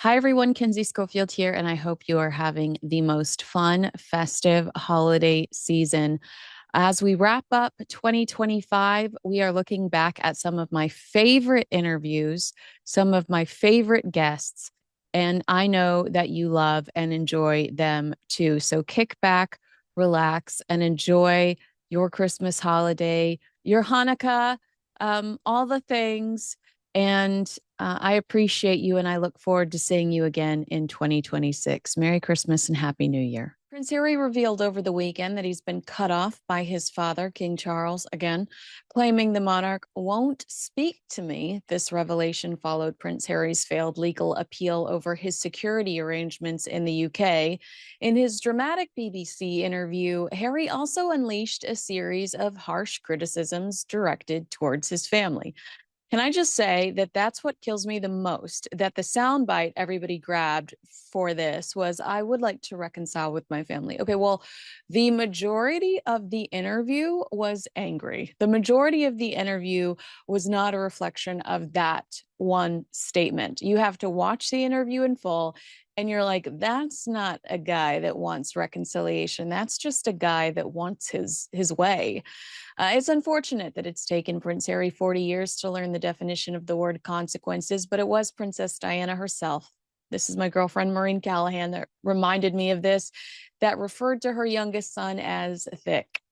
Hi, everyone. Kinsey Schofield here, and I hope you are having the most fun, festive holiday season. As we wrap up 2025, we are looking back at some of my favorite interviews, some of my favorite guests, and I know that you love and enjoy them too. So kick back, relax, and enjoy your Christmas holiday, your Hanukkah, all the things. And I appreciate you, and I look forward to seeing you again in 2026. Merry Christmas and Happy New Year. Prince Harry revealed over the weekend that he's been cut off by his father, King Charles, again, claiming the monarch won't speak to me. This revelation followed Prince Harry's failed legal appeal over his security arrangements in the UK. In his dramatic BBC interview, Harry also unleashed a series of harsh criticisms directed towards his family. Can I just say that that's what kills me the most? That the soundbite everybody grabbed for this was, I would like to reconcile with my family. Okay, well, the majority of the interview was angry. The majority of the interview was not a reflection of that one statement. You have to watch the interview in full, and you're like, that's not a guy that wants reconciliation. That's just a guy that wants his way. It's unfortunate that it's taken Prince Harry 40 years to learn the definition of the word consequences, but it was Princess Diana herself. This is my girlfriend, Maureen Callahan, that reminded me of this, that referred to her youngest son as thick.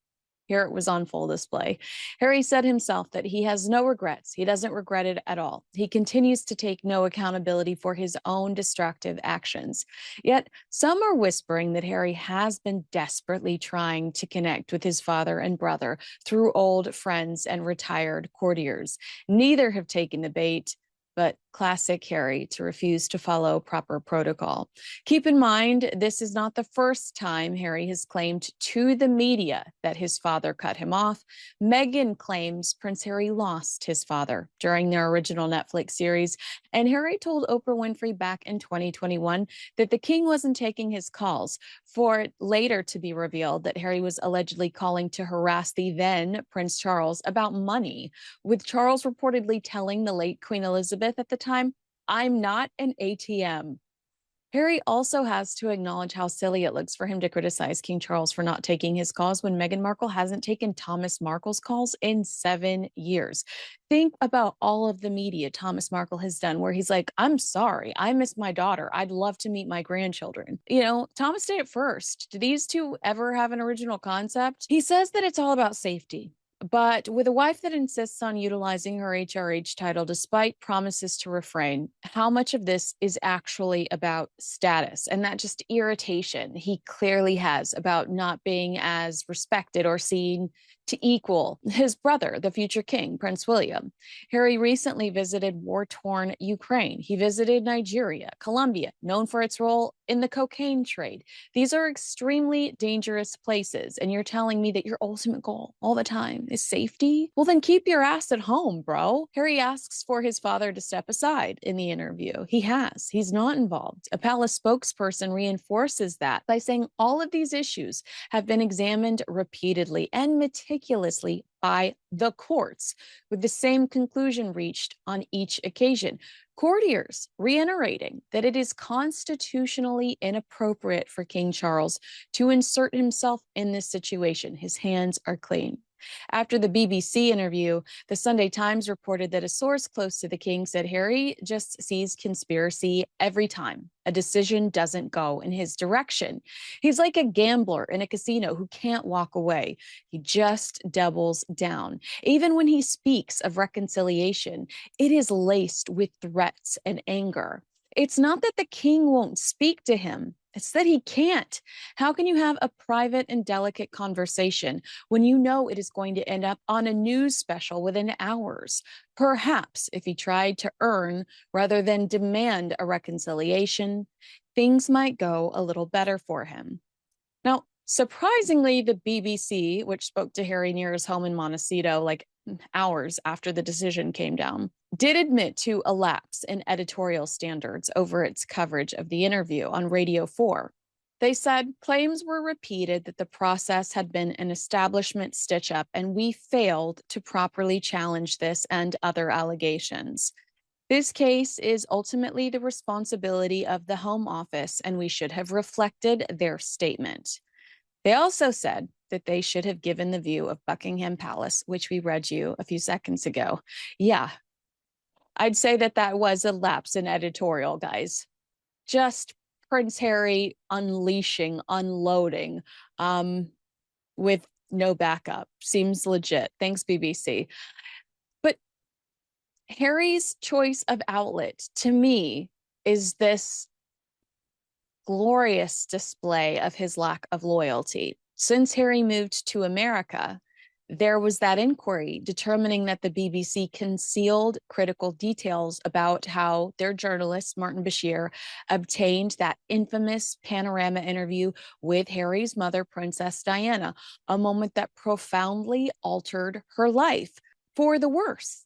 Here it was on full display. Harry said himself that he has no regrets. He doesn't regret it at all. He continues to take no accountability for his own destructive actions. Yet some are whispering that Harry has been desperately trying to connect with his father and brother through old friends and retired courtiers. Neither have taken the bait, but classic Harry to refuse to follow proper protocol. Keep in mind, this is not the first time Harry has claimed to the media that his father cut him off. Meghan claims Prince Harry lost his father during their original Netflix series, and Harry told Oprah Winfrey back in 2021 that the king wasn't taking his calls, for it later to be revealed that Harry was allegedly calling to harass the then Prince Charles about money, with Charles reportedly telling the late Queen Elizabeth at the time, "I'm not an ATM." Harry also has to acknowledge how silly it looks for him to criticize King Charles for not taking his calls when Meghan Markle hasn't taken Thomas Markle's calls in 7 years. Think about all of the media Thomas Markle has done where he's like, I'm sorry, I miss my daughter. I'd love to meet my grandchildren. You know, Thomas did it first. Do these two ever have an original concept? He says that it's all about safety. But with a wife that insists on utilizing her HRH title despite promises to refrain, how much of this is actually about status and that just irritation he clearly has about not being as respected or seen to equal his brother, the future king, Prince William? Harry recently visited war-torn Ukraine. He visited Nigeria, Colombia, known for its role in the cocaine trade. These are extremely dangerous places, and you're telling me that your ultimate goal all the time is safety? Well, then keep your ass at home, bro. Harry asks for his father to step aside in the interview. He has. He's not involved. A palace spokesperson reinforces that by saying all of these issues have been examined repeatedly and meticulously by the courts, with the same conclusion reached on each occasion. Courtiers reiterating that it is constitutionally inappropriate for King Charles to insert himself in this situation. His hands are clean. After the BBC interview, the Sunday Times reported that a source close to the king said Harry just sees conspiracy every time a decision doesn't go in his direction. He's like a gambler in a casino who can't walk away. He just doubles down. Even when he speaks of reconciliation, it is laced with threats and anger. It's not that the king won't speak to him. It's that he can't. How can you have a private and delicate conversation when you know it is going to end up on a news special within hours? Perhaps if he tried to earn rather than demand a reconciliation, things might go a little better for him. Now, surprisingly, the BBC, which spoke to Harry near his home in Montecito, like hours after the decision came down, did admit to a lapse in editorial standards over its coverage of the interview on Radio 4. They said claims were repeated that the process had been an establishment stitch up, and we failed to properly challenge this and other allegations. This case is ultimately the responsibility of the Home Office, and we should have reflected their statement. They also said that they should have given the view of Buckingham Palace, which we read you a few seconds ago. Yeah, I'd say that that was a lapse in editorial, guys. Just Prince Harry unleashing, unloading with no backup. Seems legit. Thanks, BBC. But Harry's choice of outlet to me is this glorious display of his lack of loyalty. Since Harry moved to America, there was that inquiry determining that the BBC concealed critical details about how their journalist, Martin Bashir, obtained that infamous panorama interview with Harry's mother, Princess Diana, a moment that profoundly altered her life for the worse.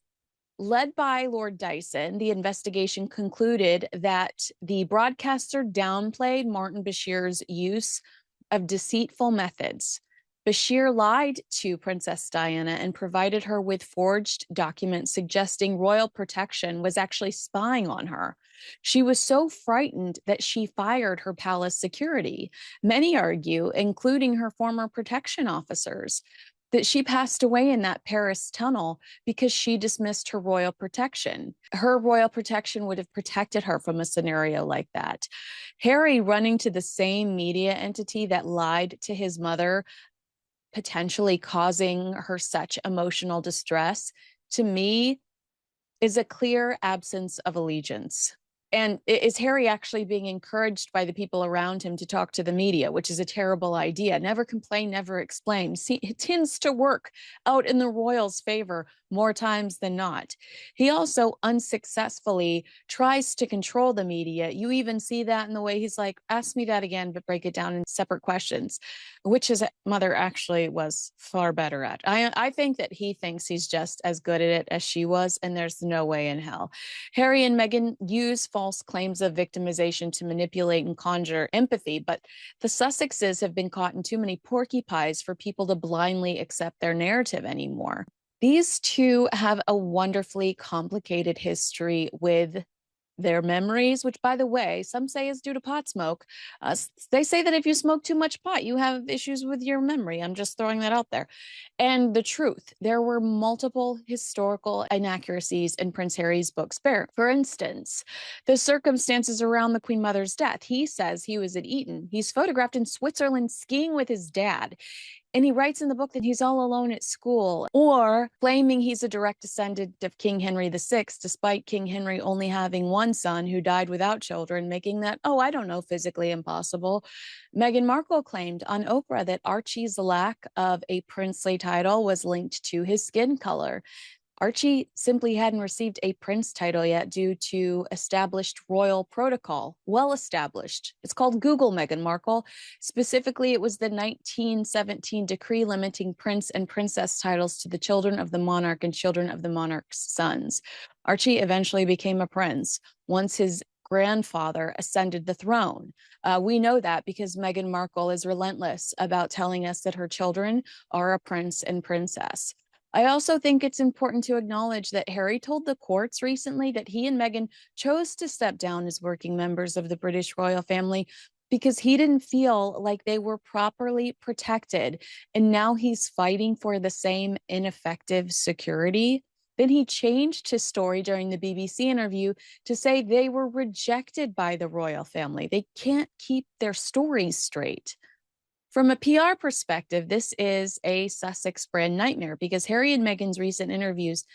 Led by Lord Dyson, the investigation concluded that the broadcaster downplayed Martin Bashir's use of deceitful methods. Bashir lied to Princess Diana and provided her with forged documents suggesting royal protection was actually spying on her. She was so frightened that she fired her palace security. Many argue, including her former protection officers, that she passed away in that Paris tunnel because she dismissed her royal protection. Her royal protection would have protected her from a scenario like that. Harry running to the same media entity that lied to his mother, potentially causing her such emotional distress, to me is a clear absence of allegiance. And is Harry actually being encouraged by the people around him to talk to the media, which is a terrible idea? Never complain, never explain. See, it tends to work out in the royals' favor more times than not. He also unsuccessfully tries to control the media. You even see that in the way he's like, ask me that again, but break it down in separate questions, which his mother actually was far better at. I think that he thinks he's just as good at it as she was, and there's no way in hell. Harry and Meghan use false claims of victimization to manipulate and conjure empathy, but the Sussexes have been caught in too many porcupines for people to blindly accept their narrative anymore. These two have a wonderfully complicated history with their memories, which, by the way, some say is due to pot smoke. They say that if you smoke too much pot, you have issues with your memory. I'm just throwing that out there. And the truth, there were multiple historical inaccuracies in Prince Harry's books. For instance, the circumstances around the Queen Mother's death. He says he was at Eton. He's photographed in Switzerland skiing with his dad. And he writes in the book that he's all alone at school, or claiming he's a direct descendant of King Henry VI, despite King Henry only having one son who died without children, making that, oh, I don't know, physically impossible. Meghan Markle claimed on Oprah that Archie's lack of a princely title was linked to his skin color. Archie simply hadn't received a prince title yet due to established royal protocol, well established. It's called Google, Meghan Markle. Specifically, it was the 1917 decree limiting prince and princess titles to the children of the monarch and children of the monarch's sons. Archie eventually became a prince once his grandfather ascended the throne. We know that because Meghan Markle is relentless about telling us that her children are a prince and princess. I also think it's important to acknowledge that Harry told the courts recently that he and Meghan chose to step down as working members of the British royal family because he didn't feel like they were properly protected. And now he's fighting for the same ineffective security. Then he changed his story during the BBC interview to say they were rejected by the royal family. They can't keep their stories straight. From a PR perspective, this is a Sussex brand nightmare because Harry and Meghan's recent interviews,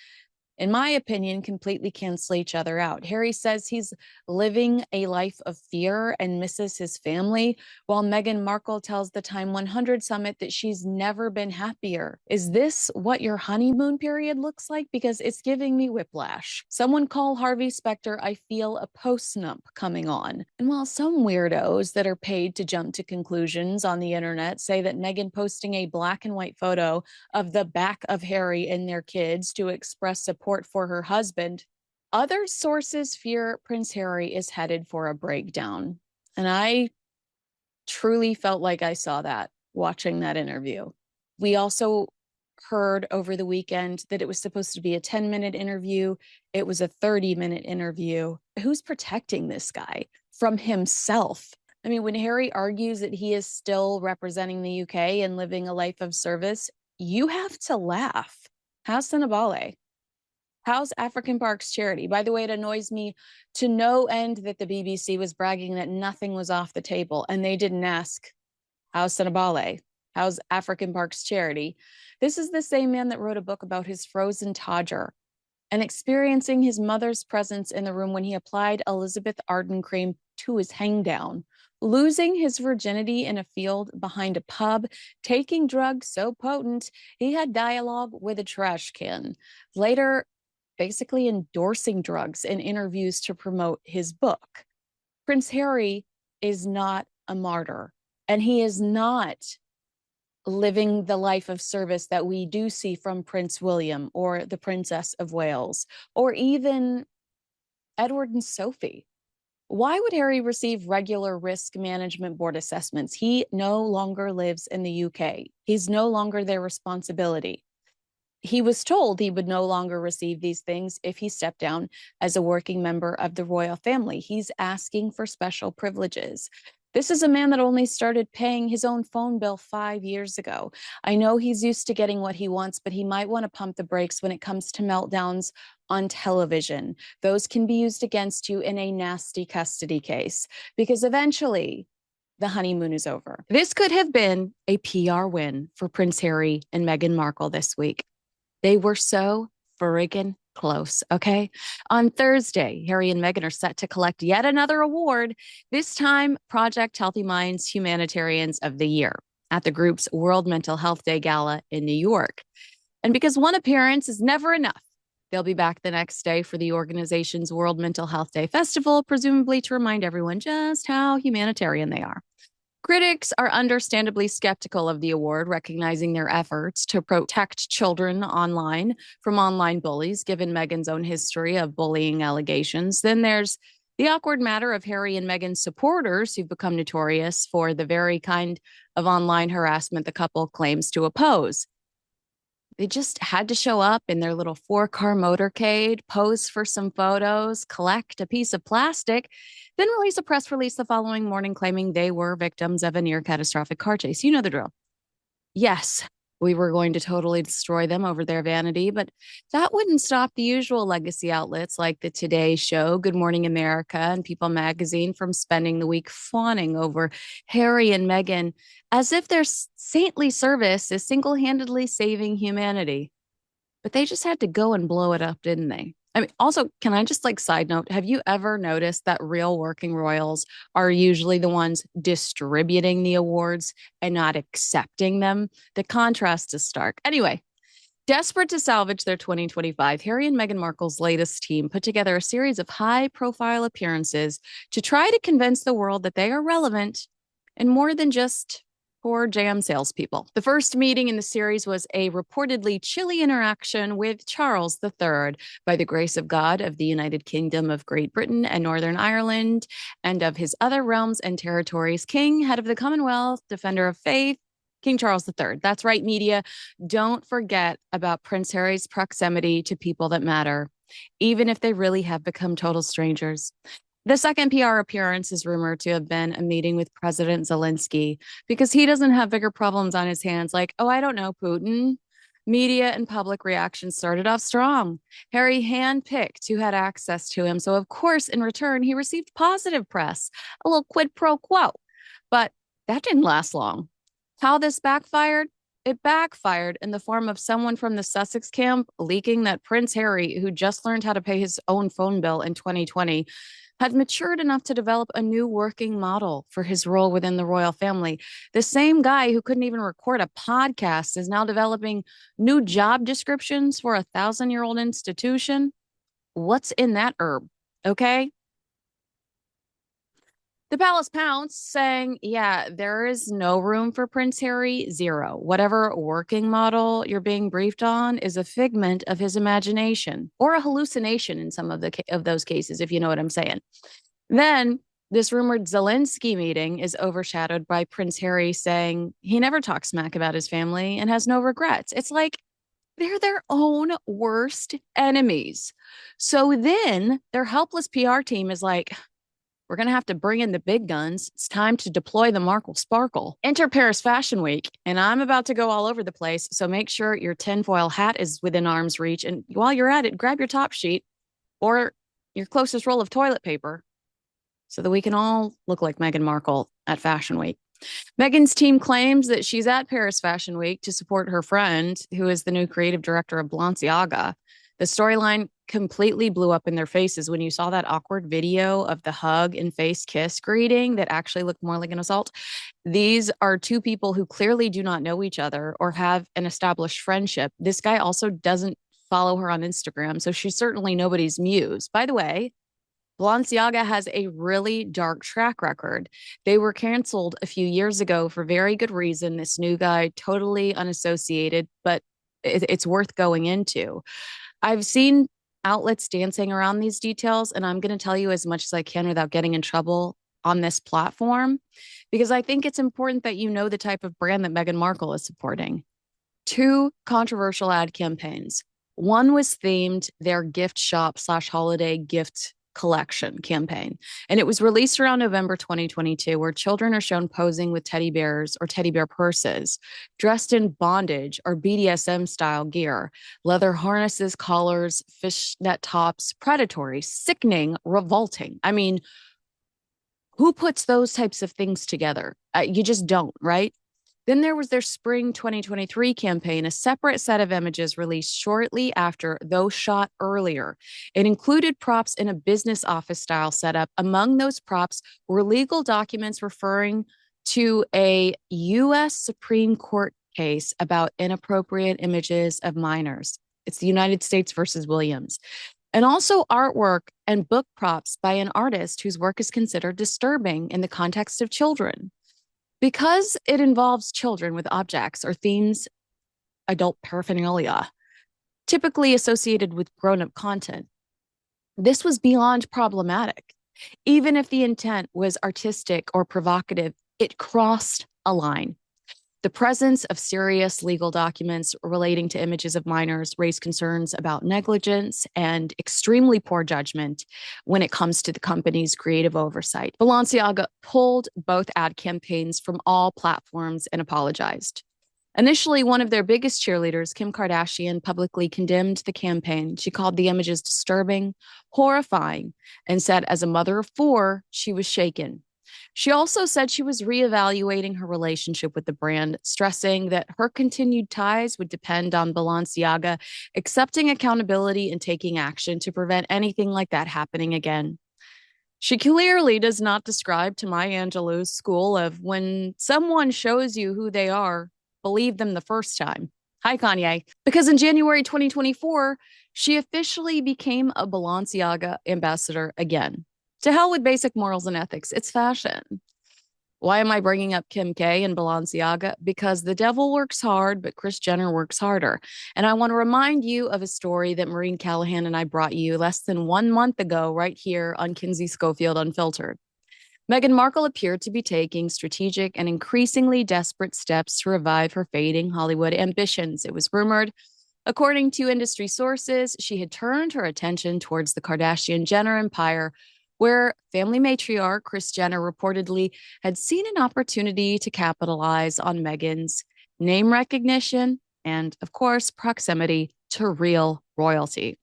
in my opinion, completely cancel each other out. Harry says he's living a life of fear and misses his family, while Meghan Markle tells the Time 100 Summit that she's never been happier. Is this what your honeymoon period looks like? Because it's giving me whiplash. Someone call Harvey Specter, I feel a post-nump coming on. And while some weirdos that are paid to jump to conclusions on the internet say that Meghan posting a black and white photo of the back of Harry and their kids to express support for her husband, other sources fear Prince Harry is headed for a breakdown. And I truly felt like I saw that watching that interview. We also heard over the weekend that it was supposed to be a 10-minute interview. It was a 30-minute interview. Who's protecting this guy from himself? I mean, when Harry argues that he is still representing the UK and living a life of service, you have to laugh. How's Sinabale? How's African Parks Charity? By the way, it annoys me to no end that the BBC was bragging that nothing was off the table and they didn't ask, how's Sinabale? How's African Parks Charity? This is the same man that wrote a book about his frozen Todger and experiencing his mother's presence in the room when he applied Elizabeth Arden cream to his hangdown, losing his virginity in a field behind a pub, taking drugs so potent he had dialogue with a trash can. Later, basically endorsing drugs in interviews to promote his book. Prince Harry is not a martyr, and he is not living the life of service that we do see from Prince William or the Princess of Wales, or even Edward and Sophie. Why would Harry receive regular risk management board assessments? He no longer lives in the UK. He's no longer their responsibility. He was told he would no longer receive these things if he stepped down as a working member of the royal family. He's asking for special privileges. This is a man that only started paying his own phone bill 5 years ago. I know he's used to getting what he wants, but he might want to pump the brakes when it comes to meltdowns on television. Those can be used against you in a nasty custody case, because eventually the honeymoon is over. This could have been a PR win for Prince Harry and Meghan Markle this week. They were so friggin' close, okay? On Thursday, Harry and Meghan are set to collect yet another award, this time Project Healthy Minds Humanitarians of the Year at the group's World Mental Health Day Gala in New York. And because one appearance is never enough, they'll be back the next day for the organization's World Mental Health Day Festival, presumably to remind everyone just how humanitarian they are. Critics are understandably skeptical of the award, recognizing their efforts to protect children online from online bullies, given Meghan's own history of bullying allegations. Then there's the awkward matter of Harry and Meghan's supporters, who've become notorious for the very kind of online harassment the couple claims to oppose. They just had to show up in their little 4-car motorcade, pose for some photos, collect a piece of plastic, then release a press release the following morning claiming they were victims of a near catastrophic car chase. You know the drill. Yes, we were going to totally destroy them over their vanity, but that wouldn't stop the usual legacy outlets like the Today Show, Good Morning America, and People Magazine from spending the week fawning over Harry and Meghan as if their saintly service is single-handedly saving humanity. But they just had to go and blow it up, didn't they? I mean, also, can I just side note, have you ever noticed that real working royals are usually the ones distributing the awards and not accepting them? The contrast is stark. Anyway, desperate to salvage their 2025, Harry and Meghan Markle's latest team put together a series of high-profile appearances to try to convince the world that they are relevant and more than just poor jam salespeople. The first meeting in the series was a reportedly chilly interaction with Charles III, by the grace of God, of the United Kingdom of Great Britain and Northern Ireland, and of his other realms and territories, King, head of the Commonwealth, defender of faith, King Charles III. That's right, media. Don't forget about Prince Harry's proximity to people that matter, even if they really have become total strangers. The second PR appearance is rumored to have been a meeting with President Zelensky, because he doesn't have bigger problems on his hands, like, oh, I don't know, Putin. Media and public reaction started off strong. Harry handpicked who had access to him, so of course, in return, he received positive press, a little quid pro quo. But that didn't last long. How this backfired? It backfired in the form of someone from the Sussex camp leaking that Prince Harry, who just learned how to pay his own phone bill in 2020, had matured enough to develop a new working model for his role within the royal family. The same guy who couldn't even record a podcast is now developing new job descriptions for a 1,000-year-old institution. What's in that herb? Okay. The palace pounced, saying, yeah, there is no room for Prince Harry, zero. Whatever working model you're being briefed on is a figment of his imagination, or a hallucination in some of those cases, if you know what I'm saying. Then This rumored Zelensky meeting is overshadowed by Prince Harry saying he never talks smack about his family and has no regrets. It's like they're their own worst enemies. So then their helpless PR team is like, we're going to have to bring in the big guns. It's time to deploy the Markle Sparkle. Enter Paris Fashion Week, and I'm about to go all over the place. So make sure your tinfoil hat is within arm's reach. And while you're at it, grab your top sheet or your closest roll of toilet paper so that we can all look like Meghan Markle at Fashion Week. Meghan's team claims that she's at Paris Fashion Week to support her friend, who is the new creative director of Balenciaga. The storyline completely blew up in their faces when you saw that awkward video of the hug and face kiss greeting that actually looked more like an assault. These are two people who clearly do not know each other or have an established friendship. This guy also doesn't follow her on Instagram, so she's certainly nobody's muse. By the way, Balenciaga has a really dark track record. They were canceled a few years ago for very good reason. This new guy, totally unassociated, but it's worth going into. I've seen outlets dancing around these details, and I'm going to tell you as much as I can without getting in trouble on this platform, because I think it's important that you know the type of brand that Meghan Markle is supporting. Two controversial ad campaigns. One was themed their gift shop / holiday gift collection campaign. And it was released around November 2022, where children are shown posing with teddy bears or teddy bear purses, dressed in bondage or BDSM style gear, leather harnesses, collars, fishnet tops, predatory, sickening, revolting. I mean, who puts those types of things together? You just don't, right? Then there was their spring 2023 campaign, a separate set of images released shortly after those shot earlier. It included props in a business office style setup. Among those props were legal documents referring to a U.S. Supreme Court case about inappropriate images of minors. It's the United States versus Williams. And also artwork and book props by an artist whose work is considered disturbing in the context of children. Because it involves children with objects or themes, adult paraphernalia, typically associated with grown-up content, this was beyond problematic. Even if the intent was artistic or provocative, it crossed a line. The presence of serious legal documents relating to images of minors raised concerns about negligence and extremely poor judgment when it comes to the company's creative oversight. Balenciaga pulled both ad campaigns from all platforms and apologized. Initially, one of their biggest cheerleaders, Kim Kardashian, publicly condemned the campaign. She called the images disturbing, horrifying, and said, as a mother of four, she was shaken. She also said she was reevaluating her relationship with the brand, stressing that her continued ties would depend on Balenciaga accepting accountability and taking action to prevent anything like that happening again. She clearly does not describe to Maya Angelou's school of when someone shows you who they are, believe them the first time. Hi, Kanye. Because in January 2024, she officially became a Balenciaga ambassador again. To hell with basic morals and ethics. It's fashion. Why am I bringing up Kim K and Balenciaga? Because the devil works hard, but Kris Jenner works harder. And I want to remind you of a story that Maureen Callahan and I brought you less than 1 month ago, right here on Kinsey Schofield Unfiltered. Meghan Markle appeared to be taking strategic and increasingly desperate steps to revive her fading Hollywood ambitions. It was rumored, according to industry sources, she had turned her attention towards the Kardashian-Jenner empire, where family matriarch Kris Jenner reportedly had seen an opportunity to capitalize on Meghan's name recognition and, of course, proximity to real royalty.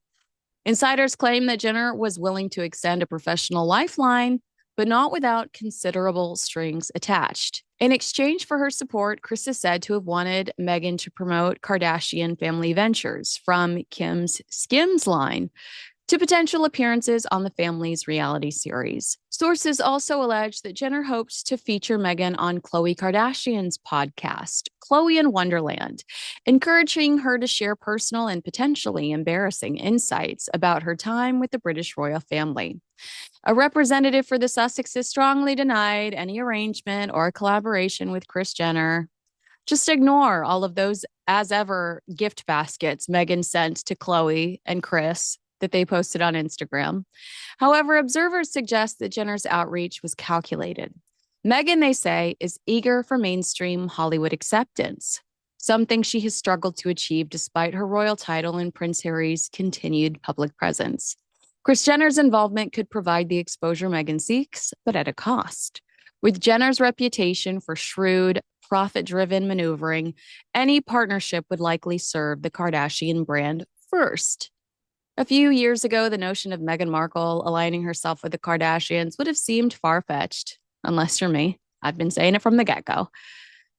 Insiders claim that Jenner was willing to extend a professional lifeline, but not without considerable strings attached. In exchange for her support, Kris is said to have wanted Meghan to promote Kardashian family ventures, from Kim's Skims line to potential appearances on the family's reality series. Sources also allege that Jenner hoped to feature Meghan on Khloe Kardashian's podcast, Khloe in Wonderland, encouraging her to share personal and potentially embarrassing insights about her time with the British royal family. A representative for the Sussexes strongly denied any arrangement or collaboration with Kris Jenner. Just ignore all of those as ever gift baskets Meghan sent to Khloe and Kris. that they posted on Instagram. However, observers suggest that Jenner's outreach was calculated. Meghan, they say, is eager for mainstream Hollywood acceptance, something she has struggled to achieve despite her royal title and Prince Harry's continued public presence. Kris Jenner's involvement could provide the exposure Meghan seeks, but at a cost. With Jenner's reputation for shrewd, profit-driven maneuvering, any partnership would likely serve the Kardashian brand first. A few years ago, the notion of Meghan Markle aligning herself with the Kardashians would have seemed far-fetched, unless you're me. I've been saying it from the get-go.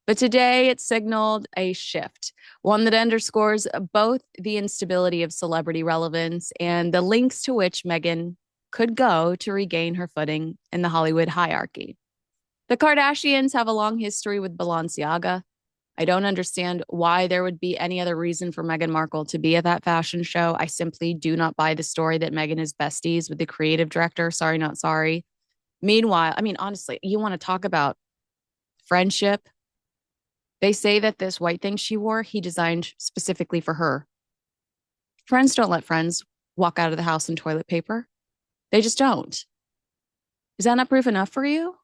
But today it signaled a shift, one that underscores both the instability of celebrity relevance and the lengths to which Meghan could go to regain her footing in the Hollywood hierarchy. The Kardashians have a long history with Balenciaga. I don't understand why there would be any other reason for Meghan Markle to be at that fashion show. I simply do not buy the story that Meghan is besties with the creative director. Sorry, not sorry. Meanwhile, I mean, honestly, you want to talk about friendship? They say that this white thing she wore, he designed specifically for her. Friends don't let friends walk out of the house in toilet paper. They just don't. Is that not proof enough for you?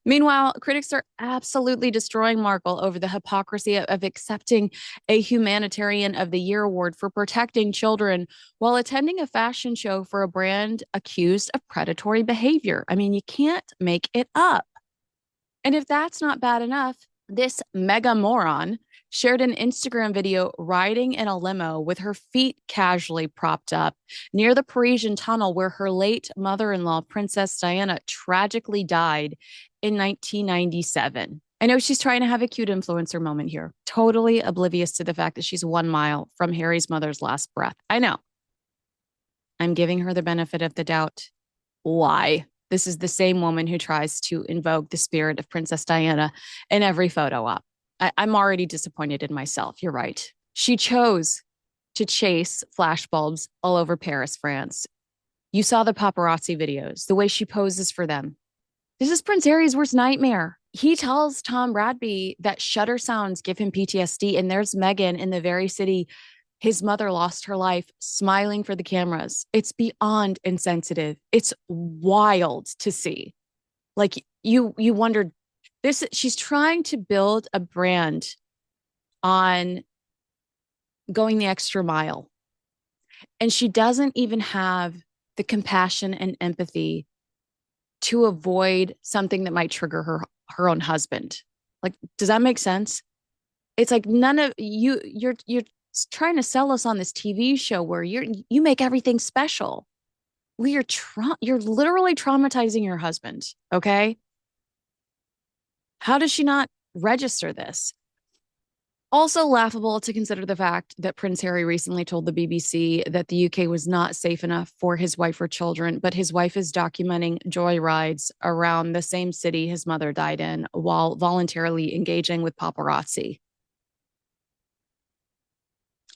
Meanwhile, critics are absolutely destroying Markle over the hypocrisy of accepting a Humanitarian of the Year award for protecting children while attending a fashion show for a brand accused of predatory behavior. I mean, you can't make it up. And if that's not bad enough, this mega moron shared an Instagram video riding in a limo with her feet casually propped up near the Parisian tunnel where her late mother-in-law, Princess Diana, tragically died in 1997. I know she's trying to have a cute influencer moment here, totally oblivious to the fact that she's 1 mile from Harry's mother's last breath. I know. I'm giving her the benefit of the doubt. Why? This is the same woman who tries to invoke the spirit of Princess Diana in every photo op. I'm already disappointed in myself. You're right. She chose to chase flashbulbs all over Paris, France. You saw the paparazzi videos, the way she poses for them. This is Prince Harry's worst nightmare. He tells Tom Bradby that shutter sounds give him PTSD, and there's Meghan in the very city his mother lost her life smiling for the cameras. It's beyond insensitive. It's wild to see. Like you wondered this, she's trying to build a brand on going the extra mile. And she doesn't even have the compassion and empathy to avoid something that might trigger her own husband. Like, does that make sense? It's like none of you're trying to sell us on this TV show where you make everything special. Well, you're literally traumatizing your husband, okay? How does she not register this? Also laughable to consider the fact that Prince Harry recently told the BBC that the UK was not safe enough for his wife or children, but his wife is documenting joy rides around the same city his mother died in while voluntarily engaging with paparazzi.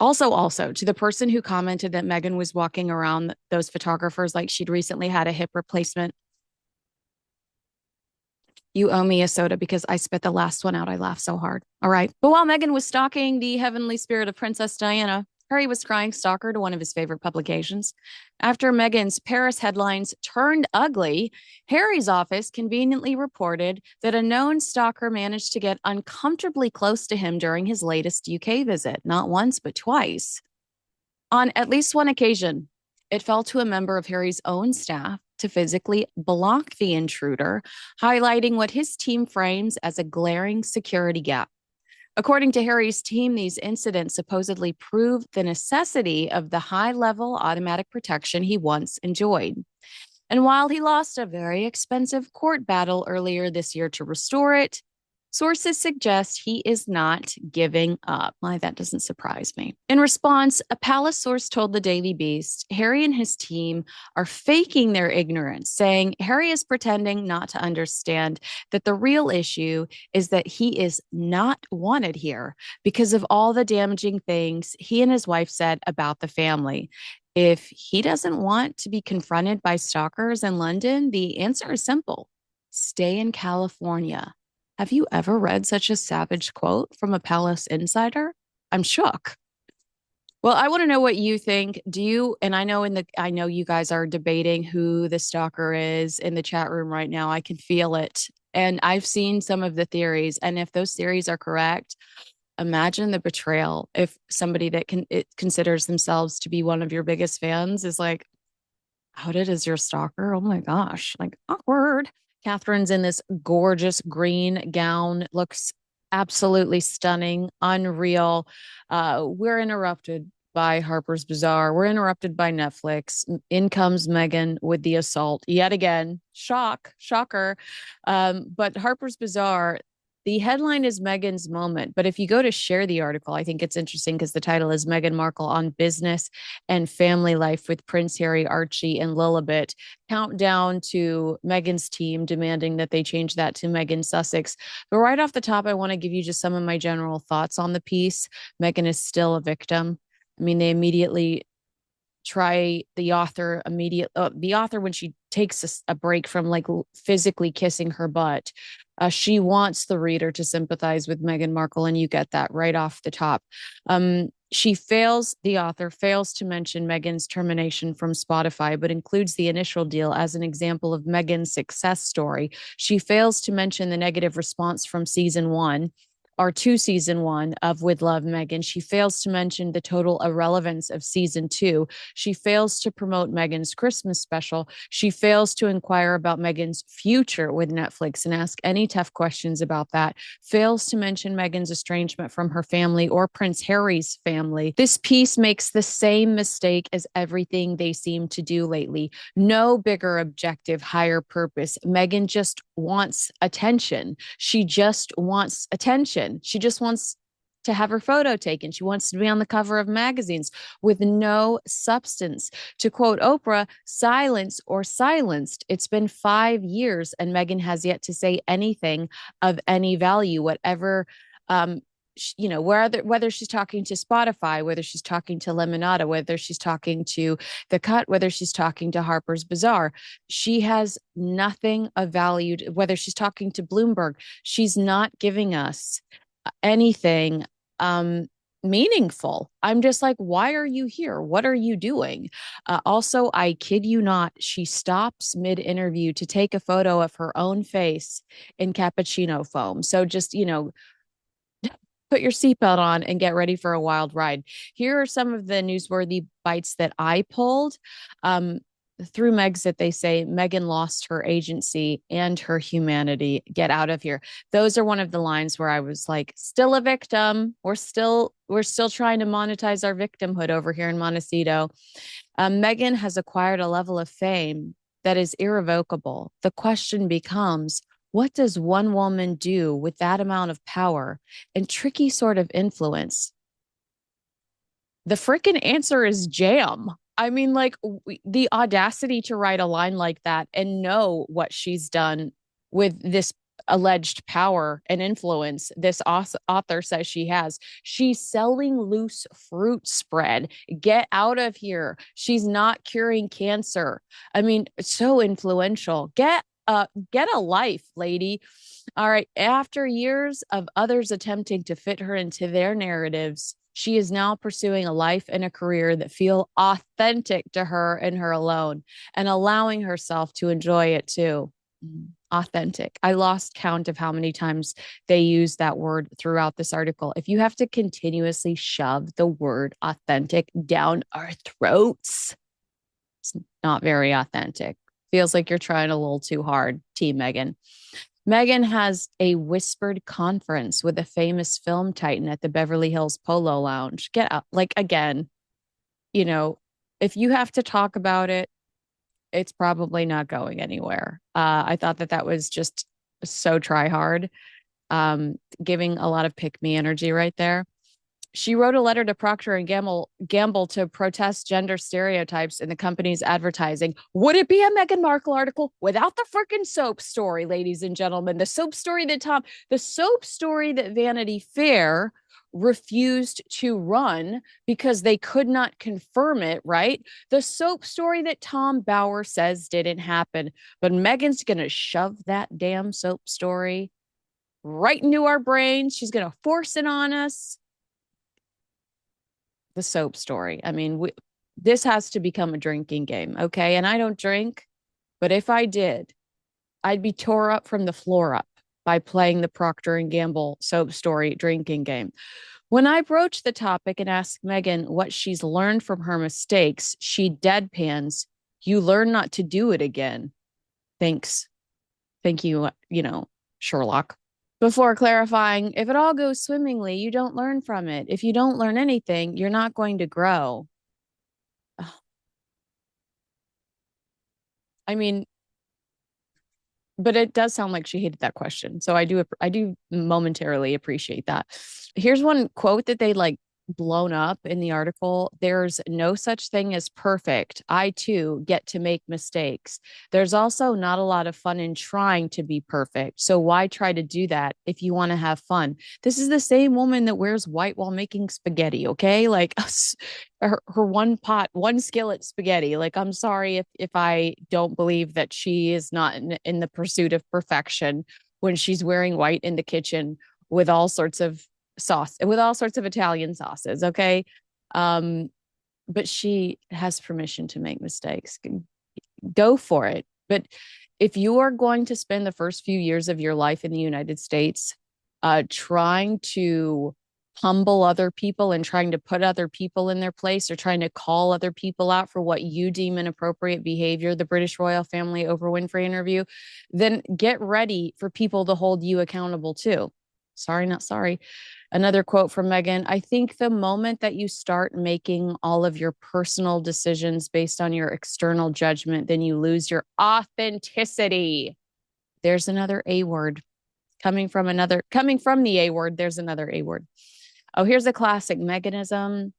Also, to the person who commented that Meghan was walking around those photographers like she'd recently had a hip replacement, you owe me a soda because I spit the last one out. I laughed so hard. All right. But while Meghan was stalking the heavenly spirit of Princess Diana, Harry was crying stalker to one of his favorite publications. After Meghan's Paris headlines turned ugly, Harry's office conveniently reported that a known stalker managed to get uncomfortably close to him during his latest UK visit, not once, but twice. On at least one occasion, it fell to a member of Harry's own staff to physically block the intruder, highlighting what his team frames as a glaring security gap. According to Harry's team, these incidents supposedly prove the necessity of the high-level automatic protection he once enjoyed. And while he lost a very expensive court battle earlier this year to restore it, sources suggest he is not giving up. Why, that doesn't surprise me. In response, a palace source told the Daily Beast Harry and his team are faking their ignorance, saying Harry is pretending not to understand that the real issue is that he is not wanted here because of all the damaging things he and his wife said about the family. If he doesn't want to be confronted by stalkers in London, the answer is simple: stay in California. Have you ever read such a savage quote from a palace insider? I'm shook. Well, I want to know what you think. Do you, and I know you guys are debating who the stalker is in the chat room right now. I can feel it. And I've seen some of the theories. And if those theories are correct, imagine the betrayal if somebody that it considers themselves to be one of your biggest fans is like, outed as your stalker. Oh my gosh, like awkward. Catherine's in this gorgeous green gown, looks absolutely stunning, unreal. We're interrupted by Harper's Bazaar. We're interrupted by Netflix. In comes Meghan with the assault yet again. Shocker. But Harper's Bazaar, the headline is Meghan's moment. But if you go to share the article, I think it's interesting because the title is Meghan Markle on business and family life with Prince Harry, Archie, and Lilibet. Countdown to Meghan's team demanding that they change that to Meghan Sussex. But right off the top, I want to give you just some of my general thoughts on the piece. Meghan is still a victim. I mean, they immediately try the author when she takes a break from like physically kissing her butt, she wants the reader to sympathize with Meghan Markle, and you get that right off the top. The author fails to mention Meghan's termination from Spotify, but includes the initial deal as an example of Meghan's success story. She fails to mention the negative response from season one or to season one of With Love, Meghan. She fails to mention the total irrelevance of season two. She fails to promote Meghan's Christmas special. She fails to inquire about Meghan's future with Netflix and ask any tough questions about that. Fails to mention Meghan's estrangement from her family or Prince Harry's family. This piece makes the same mistake as everything they seem to do lately. No bigger objective, higher purpose. Meghan just wants attention. She just wants attention. She just wants to have her photo taken. She wants to be on the cover of magazines with no substance. To quote Oprah, silence or silenced. It's been 5 years and Meghan has yet to say anything of any value, whatever whether she's talking to Spotify, whether she's talking to Lemonada, whether she's talking to The Cut, whether she's talking to Harper's Bazaar, she has nothing of value. Whether she's talking to Bloomberg, she's not giving us anything meaningful. I'm just like, why are you here? What are you doing? Also, I kid you not, she stops mid interview to take a photo of her own face in cappuccino foam. So just, put your seatbelt on and get ready for a wild ride. Here are some of the newsworthy bites that I pulled. Through Megxit, they say Meghan lost her agency and her humanity. Get out of here. Those are one of the lines where I was like, still a victim. We're still trying to monetize our victimhood over here in Montecito. Meghan has acquired a level of fame that is irrevocable. The question becomes, what does one woman do with that amount of power and tricky sort of influence? The freaking answer is jam. I mean, like the audacity to write a line like that and know what she's done with this alleged power and influence this author says she has. She's selling loose fruit spread. Get out of here. She's not curing cancer. I mean, so influential. Get a life, lady. All right. After years of others attempting to fit her into their narratives, she is now pursuing a life and a career that feel authentic to her and her alone, and allowing herself to enjoy it too. Authentic. I lost count of how many times they use that word throughout this article. If you have to continuously shove the word authentic down our throats, it's not very authentic. Feels like you're trying a little too hard, Team Meghan. Meghan has a whispered conference with a famous film titan at the Beverly Hills Polo Lounge. Get out. Like, again, you know, if you have to talk about it, it's probably not going anywhere. I thought that was just so try hard, giving a lot of pick me energy right there. She wrote a letter to Procter and Gamble to protest gender stereotypes in the company's advertising. Would it be a Meghan Markle article without the freaking soap story, ladies and gentlemen? The soap story that Vanity Fair refused to run because they could not confirm it, right? The soap story that Tom Bauer says didn't happen, but Meghan's going to shove that damn soap story right into our brains. She's going to force it on us. the soap story. I mean, this has to become a drinking game. Okay. And I don't drink, but if I did, I'd be tore up from the floor up by playing the Procter and Gamble soap story drinking game. When I broach the topic and ask Meghan what she's learned from her mistakes, she deadpans, "You learn not to do it again. Thanks. Thank you, Sherlock." Before clarifying, if it all goes swimmingly, you don't learn from it. If you don't learn anything, you're not going to grow. I mean, but it does sound like she hated that question. So I do momentarily appreciate that. Here's one quote that they like blown up in the article. "There's no such thing as perfect. I too get to make mistakes. There's also not a lot of fun in trying to be perfect. So why try to do that if you want to have fun?" This is the same woman that wears white while making spaghetti, okay? Like her one pot, one skillet spaghetti. Like, I'm sorry if I don't believe that she is not in the pursuit of perfection when she's wearing white in the kitchen with all sorts of sauce, with all sorts of Italian sauces. Okay. Um, but she has permission to make mistakes. Go for it. But if you are going to spend the first few years of your life in the United States trying to humble other people and trying to put other people in their place, or trying to call other people out for what you deem inappropriate behavior, the British royal family Oprah Winfrey interview, then get ready for people to hold you accountable too. Sorry, not sorry. Another quote from Meghan: "I think the moment that you start making all of your personal decisions based on your external judgment, then you lose your authenticity." There's another A word coming from the A word. There's another A word. Oh, here's a classic Meghanism: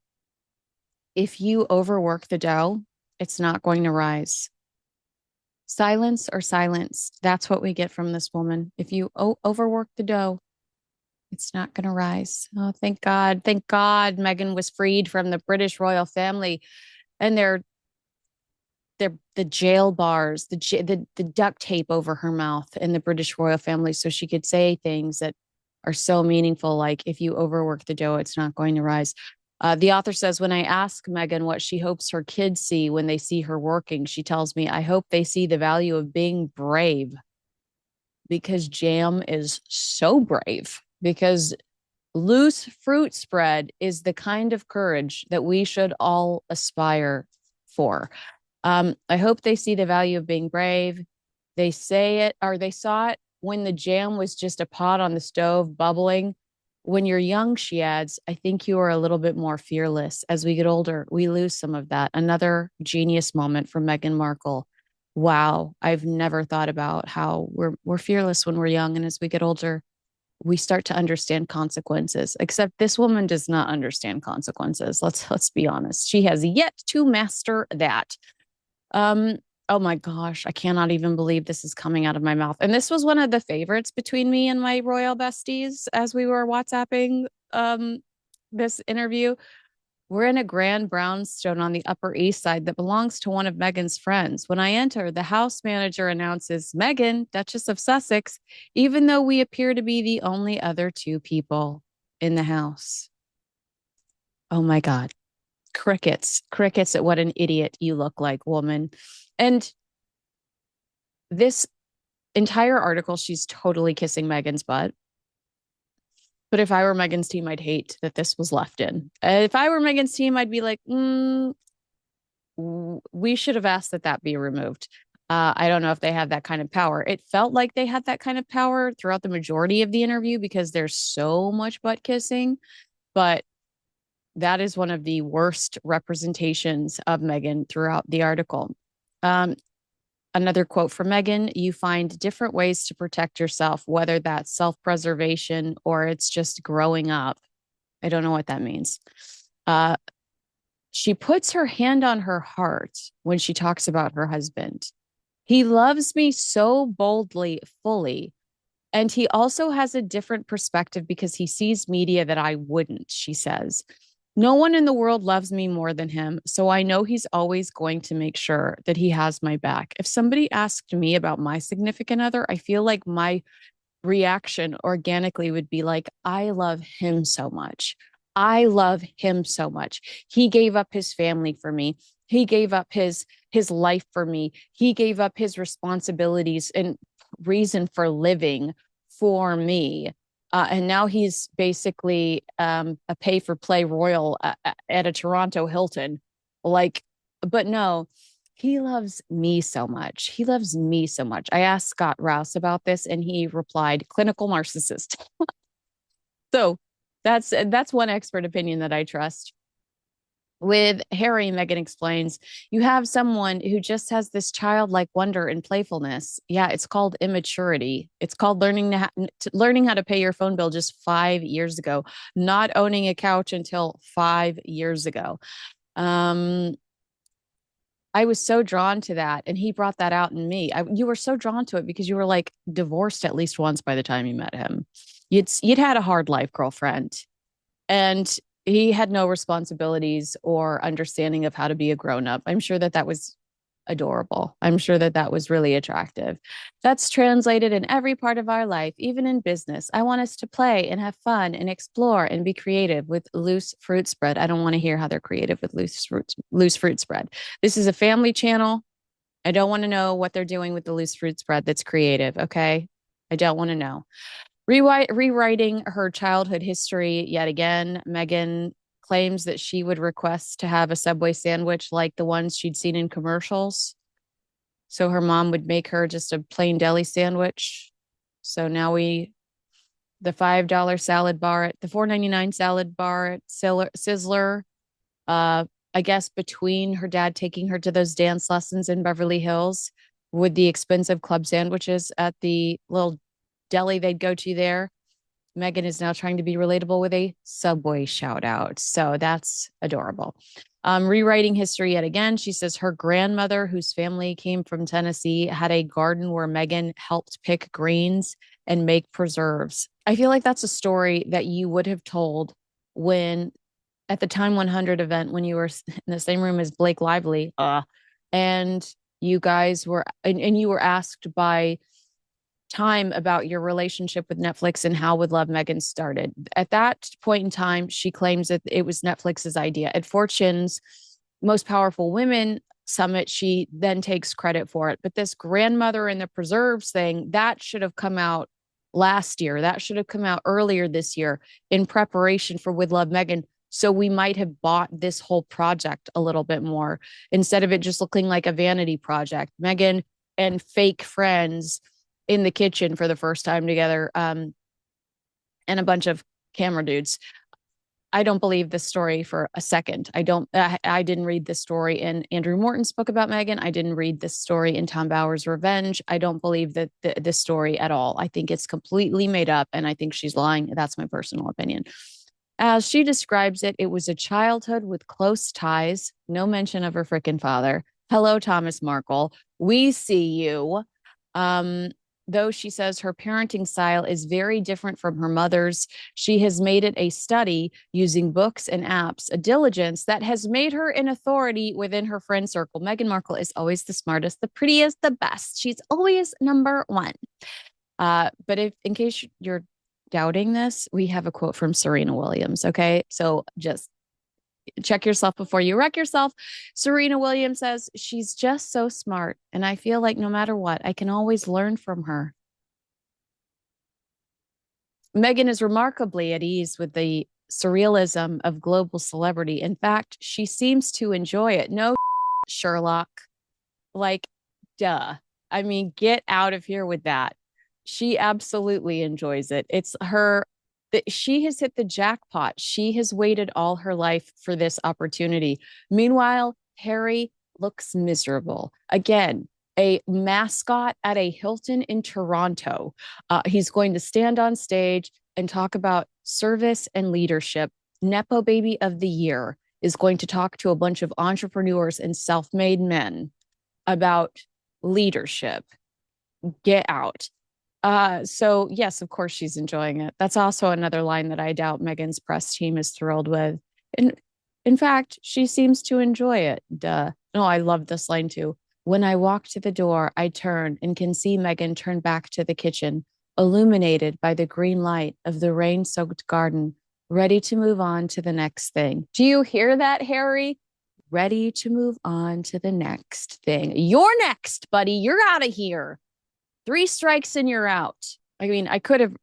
"If you overwork the dough, it's not going to rise." Silence or silence. That's what we get from this woman. If you overwork the dough, it's not going to rise. Oh, thank God. Thank God Meghan was freed from the British royal family and their the jail bars, the duct tape over her mouth in the British royal family, so she could say things that are so meaningful, like, "If you overwork the dough, it's not going to rise." The author says, "When I ask Meghan what she hopes her kids see when they see her working, she tells me, I hope they see the value of being brave," because jam is so brave. Because loose fruit spread is the kind of courage that we should all aspire for. I hope they see the value of being brave. They say it, or they saw it when the jam was just a pot on the stove bubbling. When you're young, she adds, I think you are a little bit more fearless. As we get older, we lose some of that. Another genius moment from Meghan Markle. Wow, I've never thought about how we're fearless when we're young, and as we get older, we start to understand consequences. Except this woman does not understand consequences. Let's be honest. She has yet to master that. Um, oh my gosh, I cannot even believe this is coming out of my mouth. And this was one of the favorites between me and my royal besties as we were WhatsApping this interview. "We're in a grand brownstone on the Upper East Side that belongs to one of Meghan's friends. When I enter, the house manager announces, 'Meghan, Duchess of Sussex,' even though we appear to be the only other two people in the house." Oh my God. Crickets, crickets at what an idiot you look like, woman. And this entire article, she's totally kissing Meghan's butt. But if I were Meghan's team, I'd hate that this was left in. If I were Meghan's team, I'd be like, we should have asked that be removed. I don't know if they have that kind of power. It felt like they had that kind of power throughout the majority of the interview because there's so much butt kissing. But that is one of the worst representations of Meghan throughout the article. Another quote from Meghan: "You find different ways to protect yourself, whether that's self-preservation or it's just growing up." I don't know what that means. She puts her hand on her heart when she talks about her husband. "He loves me so boldly, fully. And he also has a different perspective because he sees media that I wouldn't," she says. "No one in the world loves me more than him, so I know he's always going to make sure that he has my back." If somebody asked me about my significant other, I feel like my reaction organically would be like, I love him so much. I love him so much. He gave up his family for me. He gave up his life for me. He gave up his responsibilities and reason for living for me. And now he's basically a pay for play royal at a Toronto Hilton. Like, but no, he loves me so much. He loves me so much. I asked Scott Rouse about this, and he replied, clinical narcissist. So that's one expert opinion that I trust. With Harry, Meghan explains, you have someone who just has this childlike wonder and playfulness. Yeah, it's called immaturity. It's called learning how to pay your phone bill just 5 years ago, not owning a couch until 5 years ago. Um, I was so drawn to that, and he brought that out in me. You were so drawn to it because you were like divorced at least once by the time you met him. You'd had a hard life, girlfriend, and he had no responsibilities or understanding of how to be a grown up. I'm sure that that was adorable. I'm sure that that was really attractive. That's translated in every part of our life, even in business. I want us to play and have fun and explore and be creative with loose fruit spread. I don't want to hear how they're creative with loose fruit spread. This is a family channel. I don't want to know what they're doing with the loose fruit spread that's creative. Okay. I don't want to know. Rewriting her childhood history yet again, Meghan claims that she would request to have a Subway sandwich like the ones she'd seen in commercials. So her mom would make her just a plain deli sandwich. So now the $5 salad bar at the $4.99 salad bar at Sizzler. I guess between her dad taking her to those dance lessons in Beverly Hills with the expensive club sandwiches at the little deli they'd go to there. Meghan is now trying to be relatable with a Subway shout out. So that's adorable. Rewriting history yet again. She says her grandmother, whose family came from Tennessee, had a garden where Meghan helped pick greens and make preserves. I feel like that's a story that you would have told when at the Time 100 event when you were in the same room as Blake Lively, and you guys were and you were asked by Time about your relationship with Netflix and how With Love Meghan started. At that point in time, she claims that it was Netflix's idea. At Fortune's Most Powerful Women Summit, she then takes credit for it. But this grandmother and the preserves thing, that should have come out last year. That should have come out earlier this year in preparation for With Love Meghan. So we might have bought this whole project a little bit more instead of it just looking like a vanity project. Meghan and fake friends in the kitchen for the first time together, and a bunch of camera dudes. I don't believe this story for a second. I didn't read this story in Andrew Morton's book about Meghan. I didn't read this story in Tom Bower's Revenge. I don't believe that this story at all. I think it's completely made up, and I think she's lying. That's my personal opinion. As she describes it, it was a childhood with close ties, no mention of her frickin' father. Hello, Thomas Markle. We see you. Though she says her parenting style is very different from her mother's, she has made it a study using books and apps, a diligence that has made her an authority within her friend circle. Meghan Markle is always the smartest, the prettiest, the best. She's always number one. But if, in case you're doubting this, we have a quote from Serena Williams. Okay. So just check yourself before you wreck yourself. Serena Williams says, she's just so smart. And I feel like no matter what, I can always learn from her. Meghan is remarkably at ease with the surrealism of global celebrity. In fact, she seems to enjoy it. No, Sherlock. Like, duh. I mean, get out of here with that. She absolutely enjoys it. It's her she has hit the jackpot. She has waited all her life for this opportunity. Meanwhile, Harry looks miserable. Again, a mascot at a Hilton in Toronto. He's going to stand on stage and talk about service and leadership. Nepo Baby of the Year is going to talk to a bunch of entrepreneurs and self-made men about leadership. Get out. So yes, of course she's enjoying it. That's also another line that I doubt Meghan's press team is thrilled with. And in fact, she seems to enjoy it. Duh. No, I love this line too. When I walk to the door, I turn and can see Meghan turn back to the kitchen, illuminated by the green light of the rain-soaked garden. Ready to move on to the next thing. Do you hear that, Harry? Ready to move on to the next thing. You're next, buddy. You're out of here. 3 strikes and you're out. I mean, I could have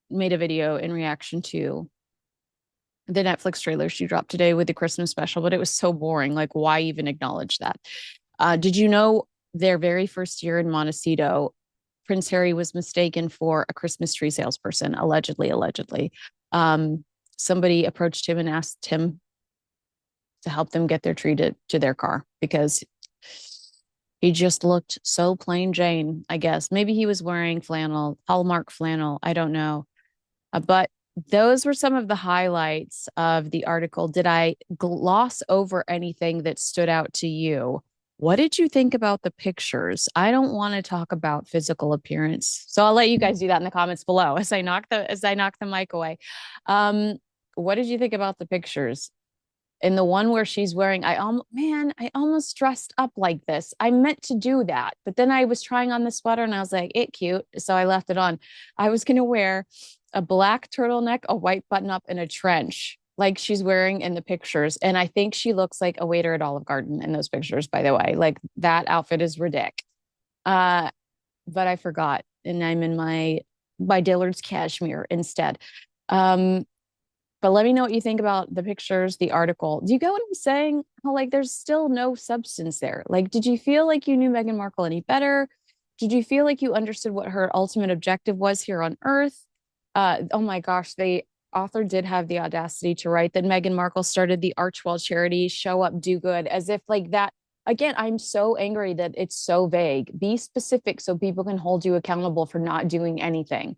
made a video in reaction to the Netflix trailer she dropped today with the Christmas special, but it was so boring. Like, why even acknowledge that? Did you know their very first year in Montecito, Prince Harry was mistaken for a Christmas tree salesperson, allegedly. Um, Somebody approached him and asked him to help them get their tree to their car because he just looked so plain Jane, I guess. Maybe he was wearing flannel, Hallmark flannel. I don't know. But those were some of the highlights of the article. Did I gloss over anything that stood out to you? What did you think about the pictures? I don't want to talk about physical appearance, so I'll let you guys do that in the comments below as I knock the mic away. Um, what did you think about the pictures? In the one where she's wearing, I almost dressed up like this. I meant to do that, but then I was trying on the sweater and I was like, it cute, so I left it on. I was gonna wear a black turtleneck, a white button up, and a trench like she's wearing in the pictures. And I think she looks like a waiter at Olive Garden in those pictures, by the way. Like that outfit is ridiculous. But I forgot, and I'm in my Dillard's cashmere instead. Um, but let me know what you think about the pictures, the article. Do you get what I'm saying? How like there's still no substance there. Like, did you feel like you knew Meghan Markle any better? Did you feel like you understood what her ultimate objective was here on Earth? Oh my gosh, the author did have the audacity to write that Meghan Markle started the Archwell charity Show Up, Do Good, as if like that. Again, I'm so angry that it's so vague. Be specific so people can hold you accountable for not doing anything.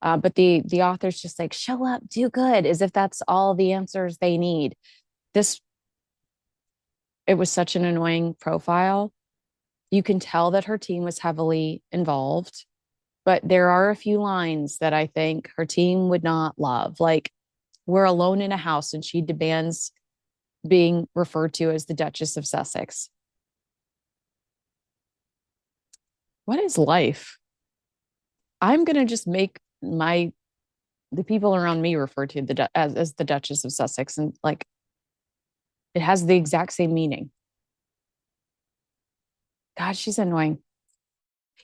But the author's just like, show up, do good, as if that's all the answers they need. This, it was such an annoying profile. You can tell that her team was heavily involved, but there are a few lines that I think her team would not love. Like, we're alone in a house and she demands being referred to as the Duchess of Sussex. What is life? I'm going to just make the people around me refer to as the Duchess of Sussex, and like it has the exact same meaning. God, she's annoying.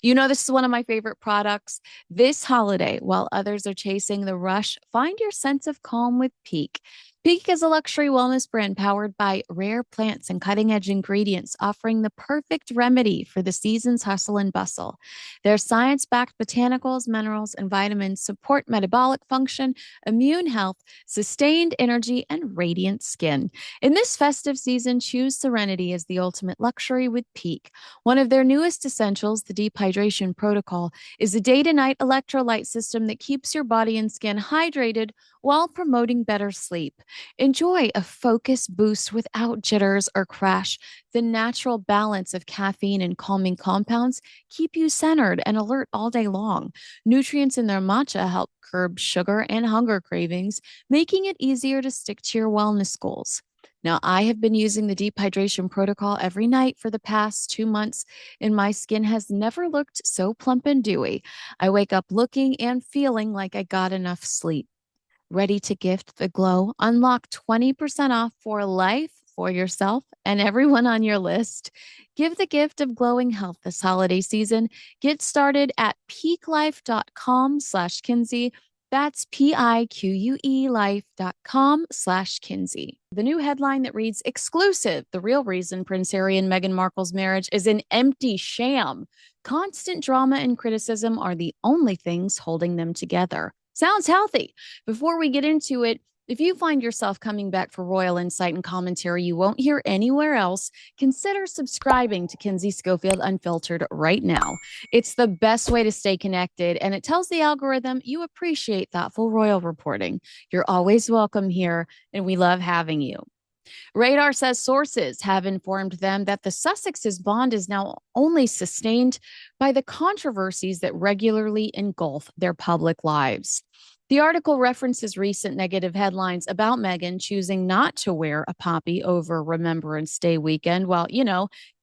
You know, this is one of my favorite products. This holiday, while others are chasing the rush, find your sense of calm with Peak. Peak is a luxury wellness brand powered by rare plants and cutting edge ingredients, offering the perfect remedy for the season's hustle and bustle. Their science backed botanicals, minerals, and vitamins support metabolic function, immune health, sustained energy, and radiant skin. In this festive season, choose serenity as the ultimate luxury with Peak. One of their newest essentials, the Deep Hydration Protocol, is a day to night electrolyte system that keeps your body and skin hydrated while promoting better sleep. Enjoy a focus boost without jitters or crash. The natural balance of caffeine and calming compounds keep you centered and alert all day long. Nutrients in their matcha help curb sugar and hunger cravings, making it easier to stick to your wellness goals. Now, I have been using the Deep Hydration Protocol every night for the past 2 months, and my skin has never looked so plump and dewy. I wake up looking and feeling like I got enough sleep. Ready to gift the glow? Unlock 20% off for life for yourself and everyone on your list. Give the gift of glowing health this holiday season. Get started at peaklife.com/Kinsey. That's PIQUE life.com/Kinsey. The new headline that reads exclusive. The real reason Prince Harry and Meghan Markle's marriage is an empty sham. Constant drama and criticism are the only things holding them together. Sounds healthy. Before we get into it, if you find yourself coming back for royal insight and commentary you won't hear anywhere else, consider subscribing to Kinsey Schofield Unfiltered right now. It's the best way to stay connected, and it tells the algorithm you appreciate thoughtful royal reporting. You're always welcome here, and we love having you. Radar says sources have informed them that the Sussex's bond is now only sustained by the controversies that regularly engulf their public lives. The article references recent negative headlines about Meghan choosing not to wear a poppy over Remembrance Day weekend while,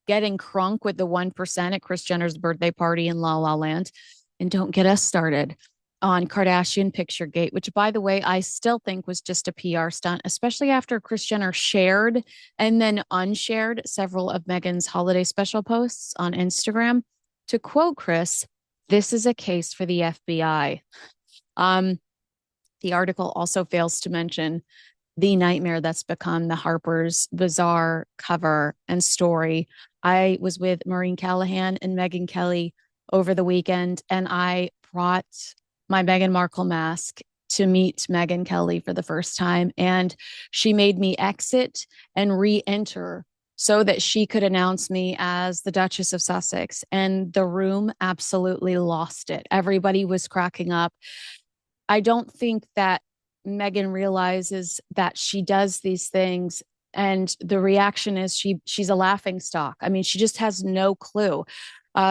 getting crunk with the 1% at Kris Jenner's birthday party in La La Land. And don't get us started on Kardashian Picturegate, which, by the way, I still think was just a PR stunt, especially after Kris Jenner shared and then unshared several of Meghan's holiday special posts on Instagram. To quote Kris, "This is a case for the FBI." Um, the article also fails to mention the nightmare that's become the Harper's Bazaar cover and story. I was with Maureen Callahan and Megyn Kelly over the weekend, and I brought my Meghan Markle mask to meet Megyn Kelly for the first time. And she made me exit and re enter so that she could announce me as the Duchess of Sussex. And the room absolutely lost it. Everybody was cracking up. I don't think that Meghan realizes that she does these things and the reaction is she's a laughing stock. I mean, she just has no clue.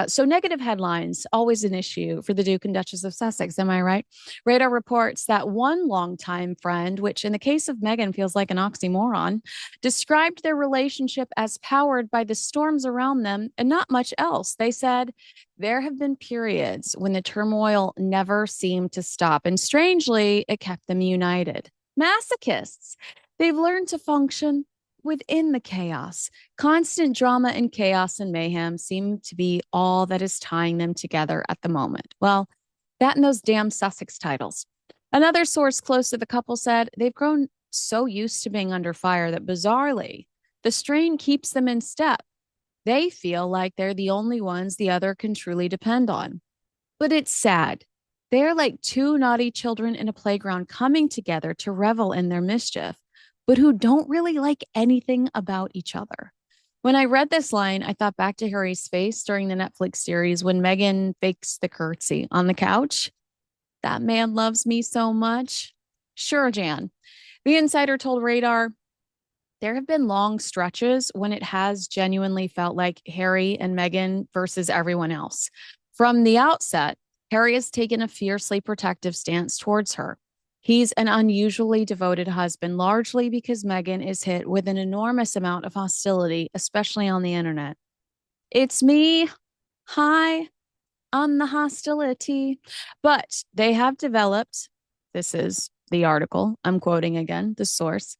So negative headlines, always an issue for the Duke and Duchess of Sussex. Am I right? Radar reports that one longtime friend, which in the case of Meghan feels like an oxymoron, described their relationship as powered by the storms around them and not much else. They said, there have been periods when the turmoil never seemed to stop. And strangely, it kept them united. Masochists. They've learned to function within the chaos. Constant drama and chaos and mayhem seem to be all that is tying them together at the moment. Well, that and those damn Sussex titles. Another source close to the couple said they've grown so used to being under fire that bizarrely, the strain keeps them in step. They feel like they're the only ones the other can truly depend on. But it's sad. They're like two naughty children in a playground coming together to revel in their mischief, but who don't really like anything about each other. When I read this line, I thought back to Harry's face during the Netflix series when Meghan fakes the curtsy on the couch. That man loves me so much. Sure, Jan. The insider told Radar, there have been long stretches when it has genuinely felt like Harry and Meghan versus everyone else. From the outset, Harry has taken a fiercely protective stance towards her. He's an unusually devoted husband, largely because Meghan is hit with an enormous amount of hostility, especially on the internet. It's me. Hi, I'm the hostility. But they have developed, this is the article, I'm quoting again, the source,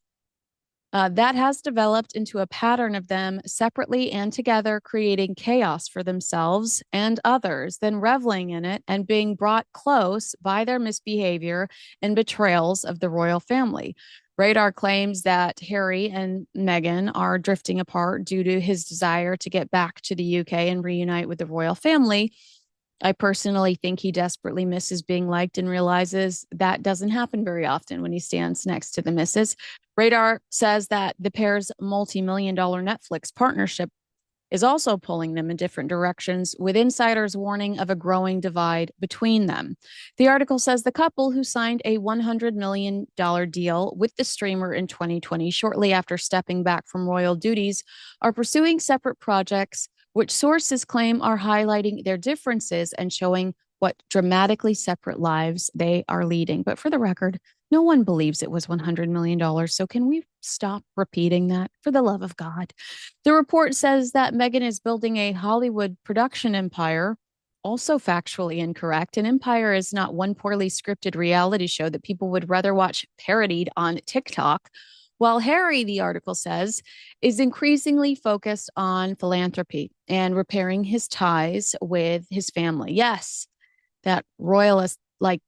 that has developed into a pattern of them separately and together creating chaos for themselves and others, then reveling in it and being brought close by their misbehavior and betrayals of the royal family. Radar claims that Harry and Meghan are drifting apart due to his desire to get back to the UK and reunite with the royal family. I personally think he desperately misses being liked and realizes that doesn't happen very often when he stands next to the missus. Radar says that the pair's multi-million-dollar Netflix partnership is also pulling them in different directions, with insiders warning of a growing divide between them. The article says the couple, who signed a $100 million deal with the streamer in 2020, shortly after stepping back from royal duties, are pursuing separate projects which sources claim are highlighting their differences and showing what dramatically separate lives they are leading. But for the record, no one believes it was $100 million. So can we stop repeating that, for the love of God? The report says that Meghan is building a Hollywood production empire. Also factually incorrect. An empire is not one poorly scripted reality show that people would rather watch parodied on TikTok. While Harry, the article says, is increasingly focused on philanthropy and repairing his ties with his family. Yes, that royalist, like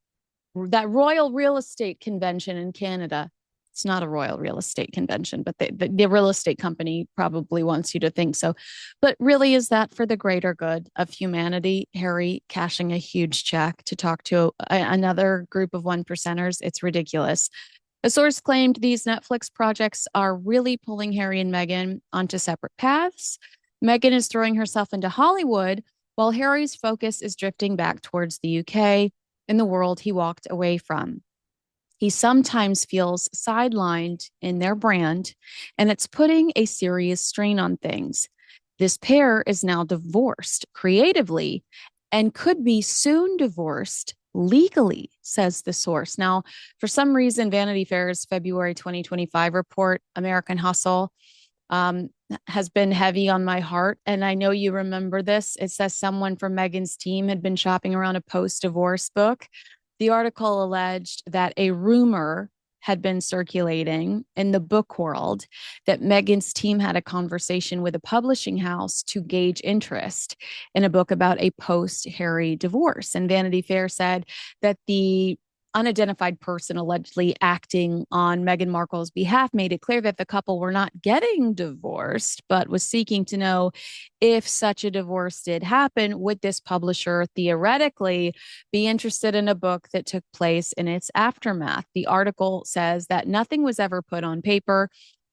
that royal real estate convention in Canada. It's not a royal real estate convention, but the real estate company probably wants you to think so. But really, is that for the greater good of humanity? Harry cashing a huge check to talk to another group of one percenters. It's ridiculous. A source claimed these Netflix projects are really pulling Harry and Meghan onto separate paths. Meghan is throwing herself into Hollywood, while Harry's focus is drifting back towards the UK and the world he walked away from. He sometimes feels sidelined in their brand, and it's putting a serious strain on things. This pair is now divorced creatively and could be soon divorced legally, says the source. Now, for some reason, Vanity Fair's February 2025 report, American Hustle, has been heavy on my heart. And I know you remember this. It says someone from Meghan's team had been shopping around a post-divorce book. The article alleged that a rumor had been circulating in the book world that Meghan's team had a conversation with a publishing house to gauge interest in a book about a post Harry divorce. And Vanity Fair said that the unidentified person allegedly acting on Meghan Markle's behalf made it clear that the couple were not getting divorced, but was seeking to know if such a divorce did happen, would this publisher theoretically be interested in a book that took place in its aftermath? The article says that nothing was ever put on paper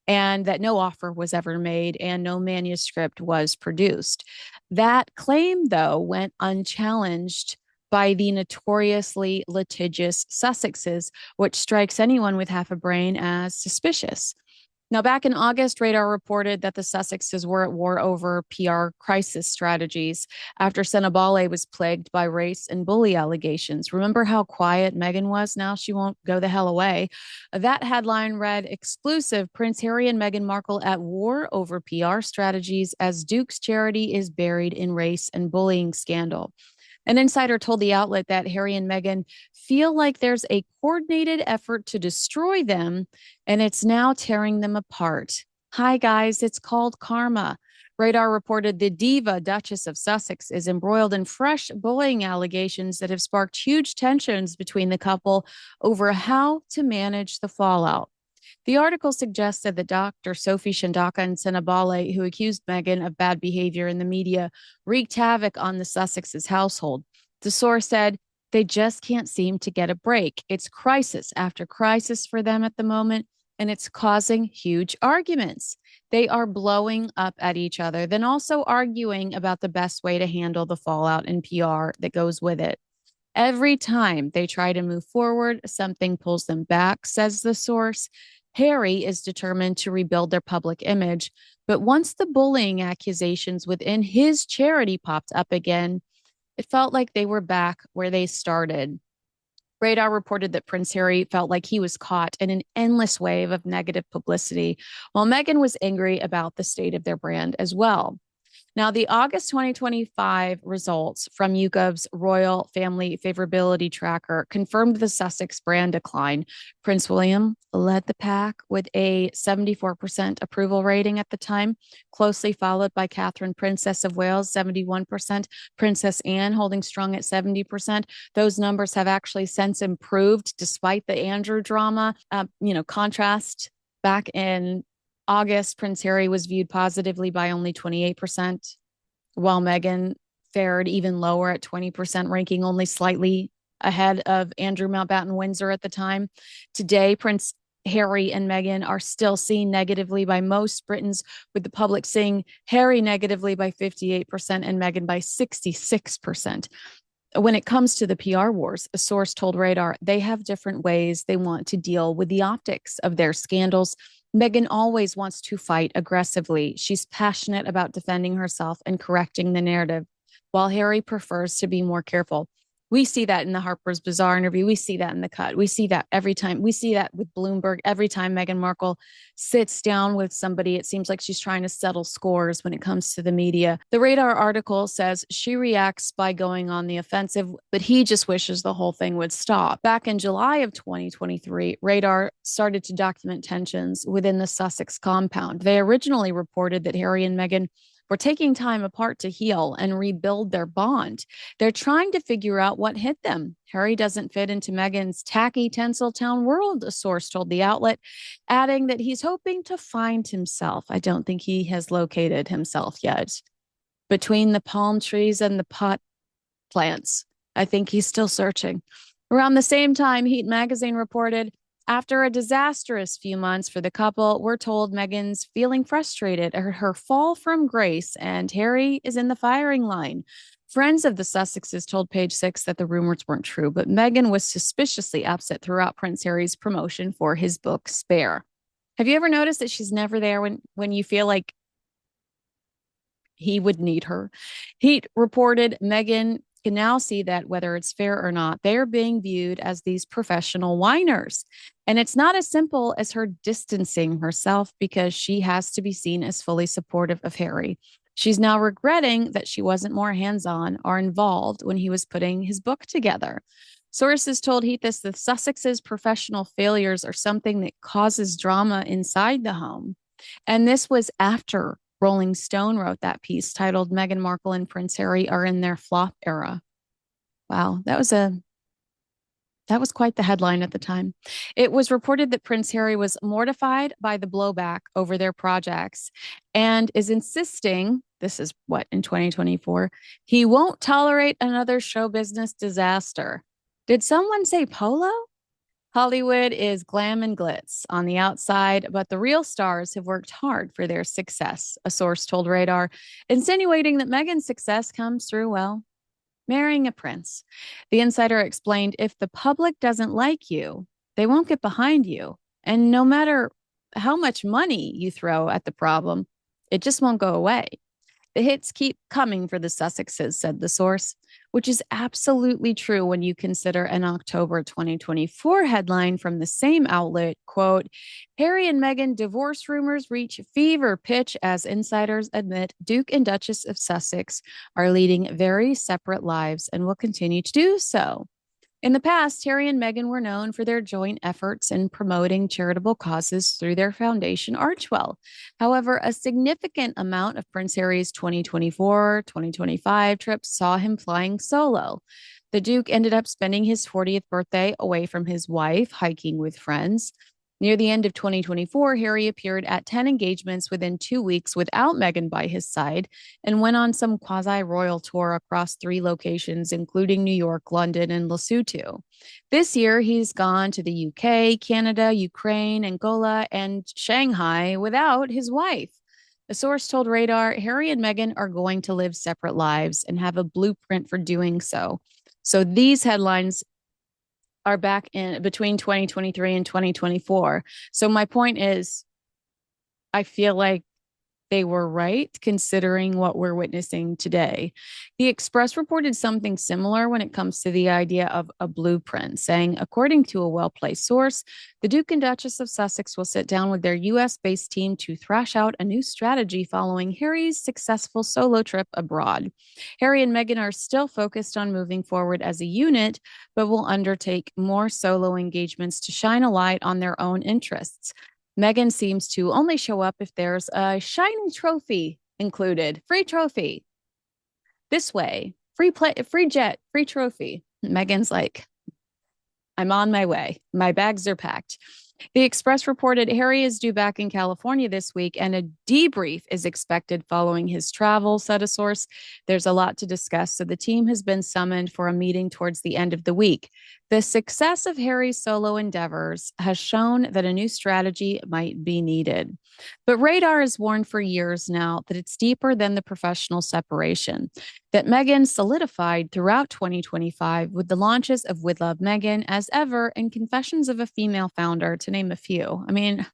and that no offer was ever made and no manuscript was produced. That claim, though, went unchallenged by the notoriously litigious Sussexes, which strikes anyone with half a brain as suspicious. Now, back in August, Radar reported that the Sussexes were at war over PR crisis strategies after Senabale was plagued by race and bully allegations. Remember how quiet Meghan was? Now she won't go the hell away. That headline read, "Exclusive, Prince Harry and Meghan Markle at war over PR strategies as Duke's charity is buried in race and bullying scandal." An insider told the outlet that Harry and Meghan feel like there's a coordinated effort to destroy them, and it's now tearing them apart. Hi, guys, it's called karma. Radar reported the diva Duchess of Sussex is embroiled in fresh bullying allegations that have sparked huge tensions between the couple over how to manage the fallout. The article suggested that Dr. Sophie Shandaka and Senabale, who accused Meghan of bad behavior in the media, wreaked havoc on the Sussexes' household. The source said they just can't seem to get a break. It's crisis after crisis for them at the moment, and it's causing huge arguments. They are blowing up at each other, then also arguing about the best way to handle the fallout and PR that goes with it. Every time they try to move forward, something pulls them back, says the source. Harry is determined to rebuild their public image, but once the bullying accusations within his charity popped up again, it felt like they were back where they started. Radar reported that Prince Harry felt like he was caught in an endless wave of negative publicity, while Meghan was angry about the state of their brand as well. Now, the August 2025 results from YouGov's Royal Family Favorability Tracker confirmed the Sussex brand decline. Prince William led the pack with a 74% approval rating at the time, closely followed by Catherine, Princess of Wales, 71%, Princess Anne holding strong at 70%. Those numbers have actually since improved despite the Andrew drama. Contrast back in August, Prince Harry was viewed positively by only 28%, while Meghan fared even lower at 20%, ranking only slightly ahead of Andrew Mountbatten Windsor at the time. Today, Prince Harry and Meghan are still seen negatively by most Britons, with the public seeing Harry negatively by 58% and Meghan by 66%. When it comes to the PR wars, a source told Radar they have different ways they want to deal with the optics of their scandals. Meghan always wants to fight aggressively. She's passionate about defending herself and correcting the narrative, while Harry prefers to be more careful. We see that in the Harper's Bazaar interview. We see that in The Cut. We see that every time. We see that with Bloomberg. Every time Meghan Markle sits down with somebody, it seems like she's trying to settle scores when it comes to the media. The Radar article says she reacts by going on the offensive, but he just wishes the whole thing would stop. Back in July of 2023, Radar started to document tensions within the Sussex compound. They originally reported that Harry and Meghan were taking time apart to heal and rebuild their bond. They're trying to figure out what hit them. Harry doesn't fit into Meghan's tacky Tinseltown world, a source told the outlet, adding that he's hoping to find himself. I don't think he has located himself yet. Between the palm trees and the pot plants, I think he's still searching. Around the same time, Heat magazine reported, after a disastrous few months for the couple, we're told Meghan's feeling frustrated at her fall from grace, and Harry is in the firing line. Friends of the Sussexes told Page Six that the rumors weren't true, but Meghan was suspiciously upset throughout Prince Harry's promotion for his book, Spare. Have you ever noticed that she's never there when you feel like he would need her? Heat reported Meghan can now see that whether it's fair or not, they are being viewed as these professional whiners. And it's not as simple as her distancing herself because she has to be seen as fully supportive of Harry. She's now regretting that she wasn't more hands-on or involved when he was putting his book together. Sources told Heathis the Sussex's professional failures are something that causes drama inside the home. And this was after Rolling Stone wrote that piece titled Meghan Markle and Prince Harry are in their flop era. Wow, that was quite the headline at the time. It was reported that Prince Harry was mortified by the blowback over their projects and is insisting, this is what, in 2024, he won't tolerate another show business disaster. Did someone say polo? Hollywood is glam and glitz on the outside, but the real stars have worked hard for their success, a source told Radar, insinuating that Meghan's success comes through, well, marrying a prince. The insider explained if the public doesn't like you, they won't get behind you. And no matter how much money you throw at the problem, it just won't go away. The hits keep coming for the Sussexes, said the source, which is absolutely true when you consider an October 2024 headline from the same outlet, quote, Harry and Meghan divorce rumors reach fever pitch as insiders admit Duke and Duchess of Sussex are leading very separate lives and will continue to do so. In the past, Harry and Meghan were known for their joint efforts in promoting charitable causes through their foundation, Archwell. However, a significant amount of Prince Harry's 2024-2025 trips saw him flying solo. The Duke ended up spending his 40th birthday away from his wife, hiking with friends. Near the end of 2024, Harry appeared at 10 engagements within 2 weeks without Meghan by his side and went on some quasi-royal tour across 3 locations, including New York, London, and Lesotho. This year, he's gone to the UK, Canada, Ukraine, Angola, and Shanghai without his wife. A source told Radar Harry and Meghan are going to live separate lives and have a blueprint for doing so. So these headlines are back in between 2023 and 2024. So my point is, I feel like they were right considering what we're witnessing today. The Express reported something similar when it comes to the idea of a blueprint, saying, according to a well-placed source, the Duke and Duchess of Sussex will sit down with their US-based team to thrash out a new strategy following Harry's successful solo trip abroad. Harry and Meghan are still focused on moving forward as a unit, but will undertake more solo engagements to shine a light on their own interests. Meghan seems to only show up if there's a shiny trophy included. Free trophy. This way. Free play, free jet, free trophy. Meghan's like, I'm on my way. My bags are packed. The Express reported Harry is due back in California this week, and a debrief is expected following his travel, said a source. There's a lot to discuss, so the team has been summoned for a meeting towards the end of the week. The success of Harry's solo endeavors has shown that a new strategy might be needed. But Radar has warned for years now that it's deeper than the professional separation, that Meghan solidified throughout 2025 with the launches of With Love Meghan, As Ever, and Confessions of a Female Founder, to name a few. I mean,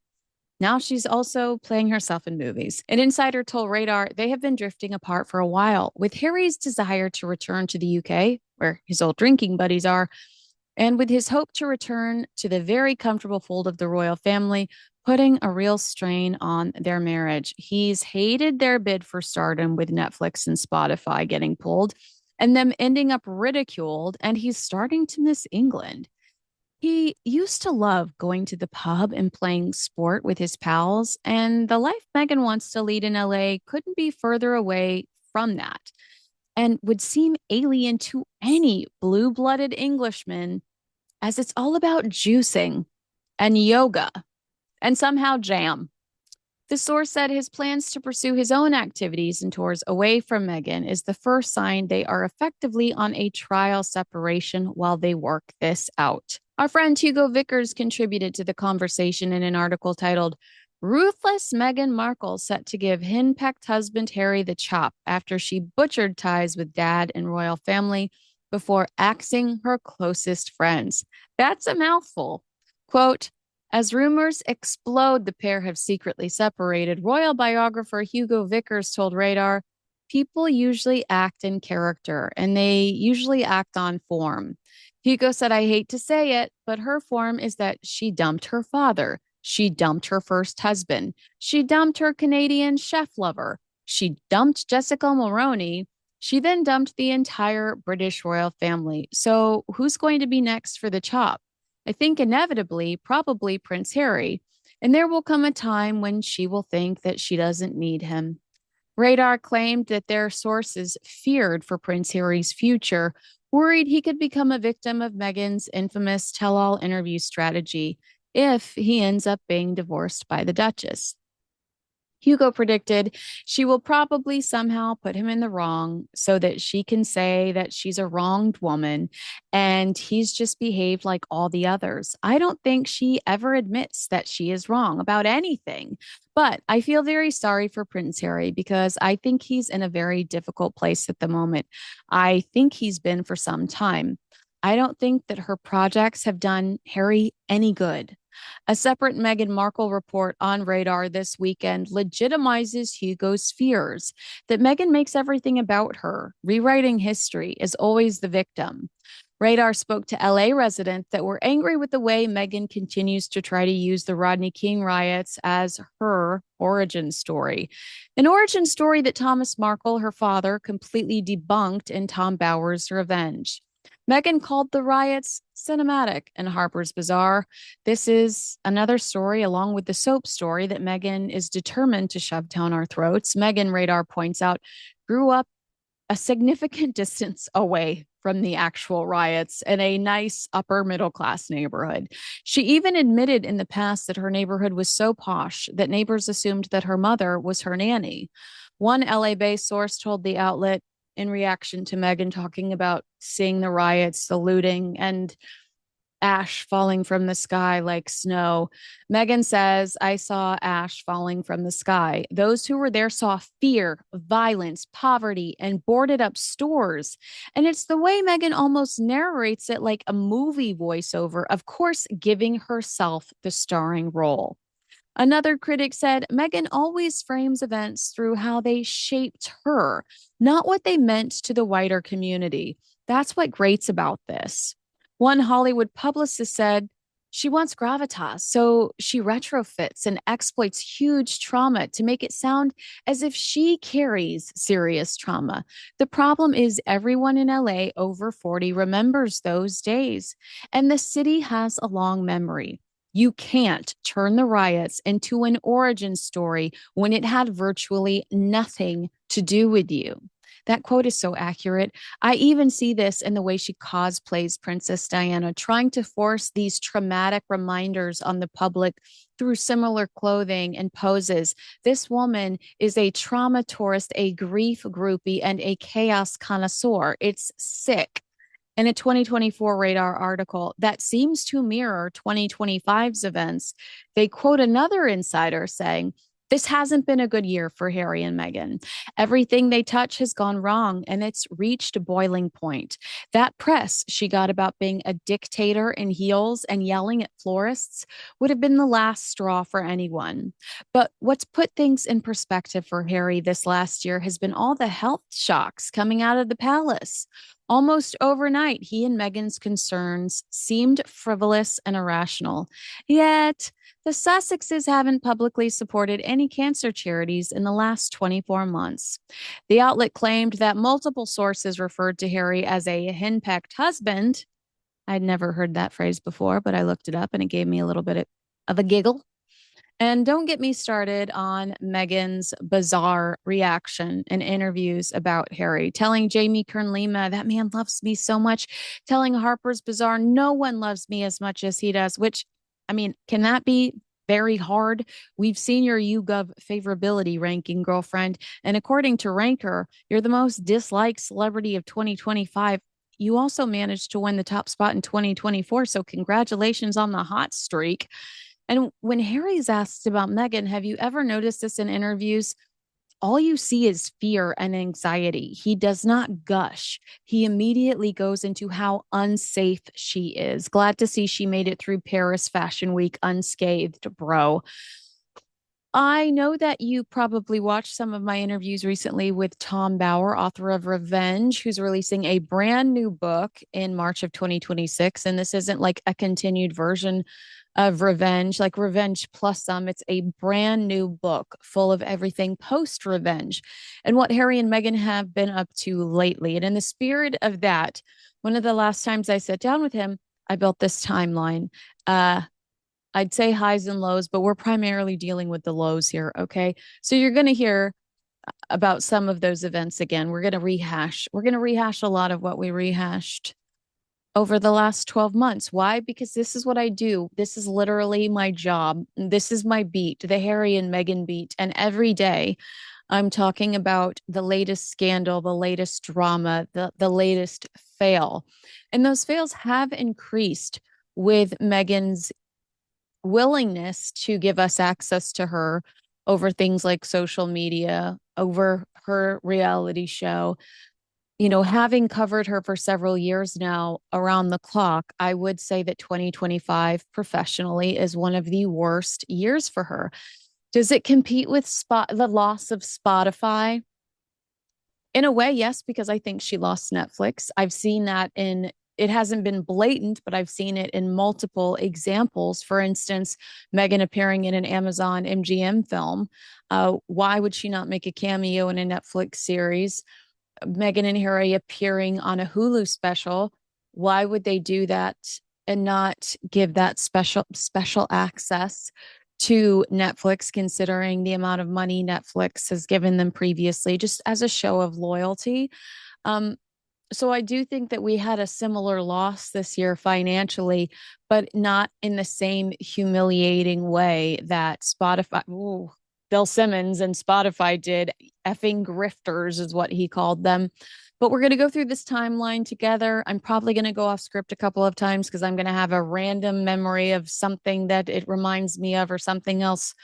now she's also playing herself in movies. An insider told Radar they have been drifting apart for a while, with Harry's desire to return to the UK, where his old drinking buddies are, and with his hope to return to the very comfortable fold of the royal family, putting a real strain on their marriage. He's hated their bid for stardom with Netflix and Spotify getting pulled and them ending up ridiculed, and he's starting to miss England. He used to love going to the pub and playing sport with his pals, and the life Meghan wants to lead in LA couldn't be further away from that and would seem alien to any blue-blooded Englishman, as it's all about juicing and yoga and somehow jam. The source said his plans to pursue his own activities and tours away from Meghan is the first sign they are effectively on a trial separation while they work this out. Our friend Hugo Vickers contributed to the conversation in an article titled, Ruthless Meghan Markle set to give henpecked husband Harry the chop after she butchered ties with dad and royal family before axing her closest friends. That's a mouthful. Quote, as rumors explode, the pair have secretly separated. Royal biographer Hugo Vickers told Radar, people usually act in character, and they usually act on form. Hugo said, I hate to say it, but her form is that she dumped her father. She dumped her first husband. She dumped her Canadian chef lover. She dumped Jessica Mulroney. She then dumped the entire British royal family. So, who's going to be next for the chop? I think inevitably, probably Prince Harry. And there will come a time when she will think that she doesn't need him. Radar claimed that their sources feared for Prince Harry's future, worried he could become a victim of Meghan's infamous tell all interview strategy if he ends up being divorced by the Duchess. Hugo predicted she will probably somehow put him in the wrong so that she can say that she's a wronged woman and he's just behaved like all the others. I don't think she ever admits that she is wrong about anything. But I feel very sorry for Prince Harry because I think he's in a very difficult place at the moment. I think he's been for some time. I don't think that her projects have done Harry any good. A separate Meghan Markle report on Radar this weekend legitimizes Hugo's fears that Meghan makes everything about her, rewriting history, is always the victim. Radar spoke to LA residents that were angry with the way Meghan continues to try to use the Rodney King riots as her origin story. An origin story that Thomas Markle, her father, completely debunked in Tom Bower's Revenge. Meghan called the riots cinematic in Harper's Bazaar. This is another story, along with the soap story, that Meghan is determined to shove down our throats. Meghan, Radar points out, grew up a significant distance away from the actual riots in a nice upper middle class neighborhood. She even admitted in the past that her neighborhood was so posh that neighbors assumed that her mother was her nanny. One LA based source told the outlet, in reaction to Meghan talking about seeing the riots, the looting, and ash falling from the sky like snow. Meghan says, I saw ash falling from the sky. Those who were there saw fear, violence, poverty, and boarded up stores. And it's the way Meghan almost narrates it like a movie voiceover, of course, giving herself the starring role. Another critic said Meghan always frames events through how they shaped her, not what they meant to the wider community. That's what grates about this. One Hollywood publicist said she wants gravitas, so she retrofits and exploits huge trauma to make it sound as if she carries serious trauma. The problem is everyone in LA over 40 remembers those days, and the city has a long memory. You can't turn the riots into an origin story when it had virtually nothing to do with you. That quote is so accurate. I even see this in the way she cosplays Princess Diana, trying to force these traumatic reminders on the public through similar clothing and poses. This woman is a trauma tourist, a grief groupie, and a chaos connoisseur. It's sick. In a 2024 Radar article that seems to mirror 2025's events, they quote another insider saying, this hasn't been a good year for Harry and Meghan. Everything they touch has gone wrong and it's reached a boiling point. That press she got about being a dictator in heels and yelling at florists would have been the last straw for anyone. But what's put things in perspective for Harry this last year has been all the health shocks coming out of the palace. Almost overnight, he and Meghan's concerns seemed frivolous and irrational. Yet, the Sussexes haven't publicly supported any cancer charities in the last 24 months. The outlet claimed that multiple sources referred to Harry as a henpecked husband. I'd never heard that phrase before, but I looked it up and it gave me a little bit of a giggle. And don't get me started on Meghan's bizarre reaction in interviews about Harry, telling Jamie Kern Lima, that man loves me so much, telling Harper's Bazaar, no one loves me as much as he does, which, I mean, can that be very hard? We've seen your YouGov favorability ranking, girlfriend. And according to Ranker, you're the most disliked celebrity of 2025. You also managed to win the top spot in 2024. So congratulations on the hot streak. And when Harry's asked about Meghan, have you ever noticed this in interviews? All you see is fear and anxiety. He does not gush. He immediately goes into how unsafe she is. Glad to see she made it through Paris Fashion Week unscathed, bro. I know that you probably watched some of my interviews recently with Tom Bower, author of Revenge, who's releasing a brand new book in March of 2026. And this isn't like a continued version of revenge, like Revenge Plus Some. It's a brand new book full of everything post revenge and what Harry and Meghan have been up to lately. And in the spirit of that, one of the last times I sat down with him, I built this timeline. Uh, I'd say highs and lows, but we're primarily dealing with the lows here. Okay. So you're going to hear about some of those events again. We're going to rehash a lot of what we rehashed over the last 12 months. Why? Because this is what I do. This is literally my job. This is my beat, the Harry and Meghan beat. And every day I'm talking about the latest scandal, the latest drama, the latest fail. And those fails have increased with Meghan's willingness to give us access to her over things like social media, over her reality show. You know, having covered her for several years now around the clock, I would say that 2025 professionally is one of the worst years for her. Does it compete with the loss of Spotify? In a way, yes, because I think she lost Netflix. I've seen that it hasn't been blatant, but I've seen it in multiple examples. For instance, Meghan appearing in an Amazon MGM film. Why would she not make a cameo in a Netflix series? Meghan and Harry appearing on a Hulu special. Why would they do that and not give that special access to Netflix, considering the amount of money Netflix has given them previously, just as a show of loyalty? Um, so I do think that we had a similar loss this year financially, but not in the same humiliating way that Spotify, ooh, Bill Simmons and Spotify did. Effing grifters is what he called them. But we're going to go through this timeline together. I'm probably going to go off script a couple of times because I'm going to have a random memory of something that it reminds me of or something else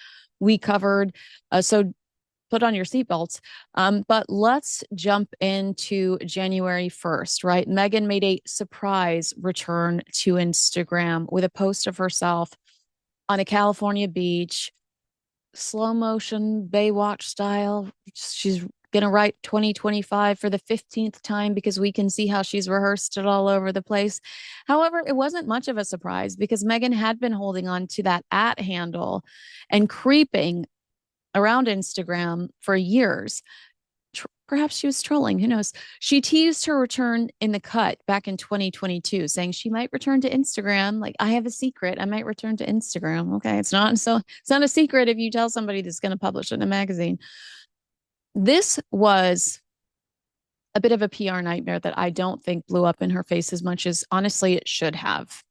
we covered. So put on your seatbelts. But let's jump into January 1st, right? Meghan made a surprise return to Instagram with a post of herself on a California beach, slow motion, Baywatch style. She's going to write 2025 for the 15th time because we can see how she's rehearsed it all over the place. However, it wasn't much of a surprise because Meghan had been holding on to that @ handle and creeping around Instagram for years. Perhaps she was trolling. Who knows? She teased her return in The Cut back in 2022, saying she might return to Instagram. Like, I have a secret. I might return to Instagram. Okay. It's not a secret if you tell somebody that's going to publish it in a magazine. This was a bit of a PR nightmare that I don't think blew up in her face as much as honestly it should have.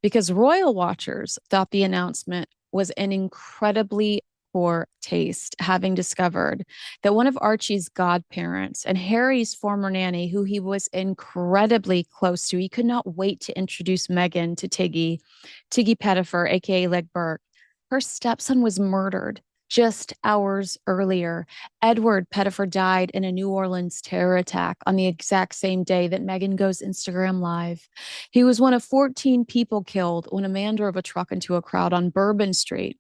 Because royal watchers thought the announcement was an incredibly poor taste, having discovered that one of Archie's godparents and Harry's former nanny, who he was incredibly close to, he could not wait to introduce Meghan to Tiggy Pettifer, aka Leg Burke. Her stepson was murdered just hours earlier. Edward Pettifer died in a New Orleans terror attack on the exact same day that Meghan goes Instagram Live. He was one of 14 people killed when a man drove a truck into a crowd on Bourbon Street.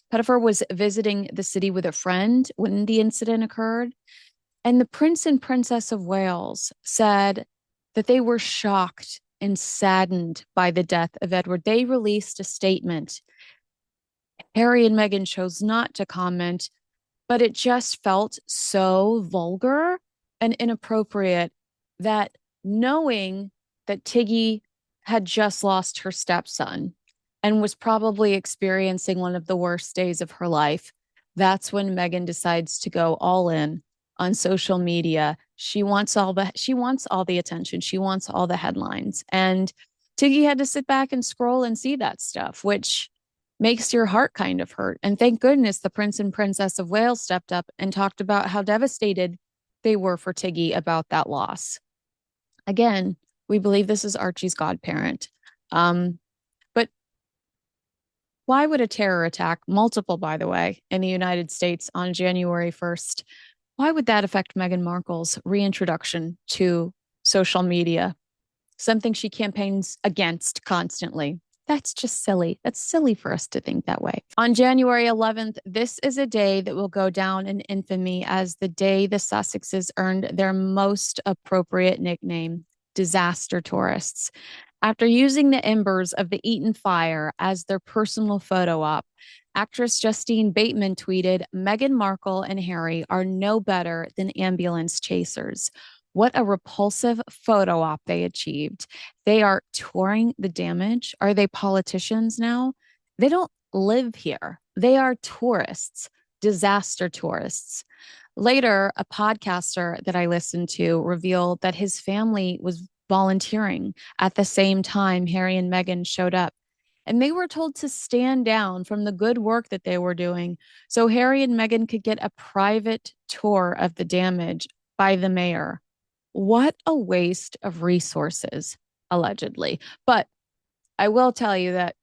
Pettifer was visiting the city with a friend when the incident occurred. And the Prince and Princess of Wales said that they were shocked and saddened by the death of Edward. They released a statement. Harry and Meghan chose not to comment, but it just felt so vulgar and inappropriate that knowing that Tiggy had just lost her stepson and was probably experiencing one of the worst days of her life, that's when Meghan decides to go all in on social media. She wants all the attention. She wants all the headlines. And Tiggy had to sit back and scroll and see that stuff, which makes your heart kind of hurt. And thank goodness the Prince and Princess of Wales stepped up and talked about how devastated they were for Tiggy about that loss. Again, we believe this is Archie's godparent. But why would a terror attack, multiple, by the way, in the United States on January 1st, why would that affect Meghan Markle's reintroduction to social media? Something she campaigns against constantly. That's just silly. That's silly for us to think that way. On January 11th, this is a day that will go down in infamy as the day the Sussexes earned their most appropriate nickname, disaster tourists. After using the embers of the Eaton fire as their personal photo op, actress Justine Bateman tweeted, Meghan Markle and Harry are no better than ambulance chasers. What a repulsive photo op they achieved. They are touring the damage. Are they politicians now? They don't live here. They are tourists, disaster tourists. Later, a podcaster that I listened to revealed that his family was volunteering at the same time Harry and Meghan showed up. And they were told to stand down from the good work that they were doing so Harry and Meghan could get a private tour of the damage by the mayor. What a waste of resources, allegedly. But I will tell you that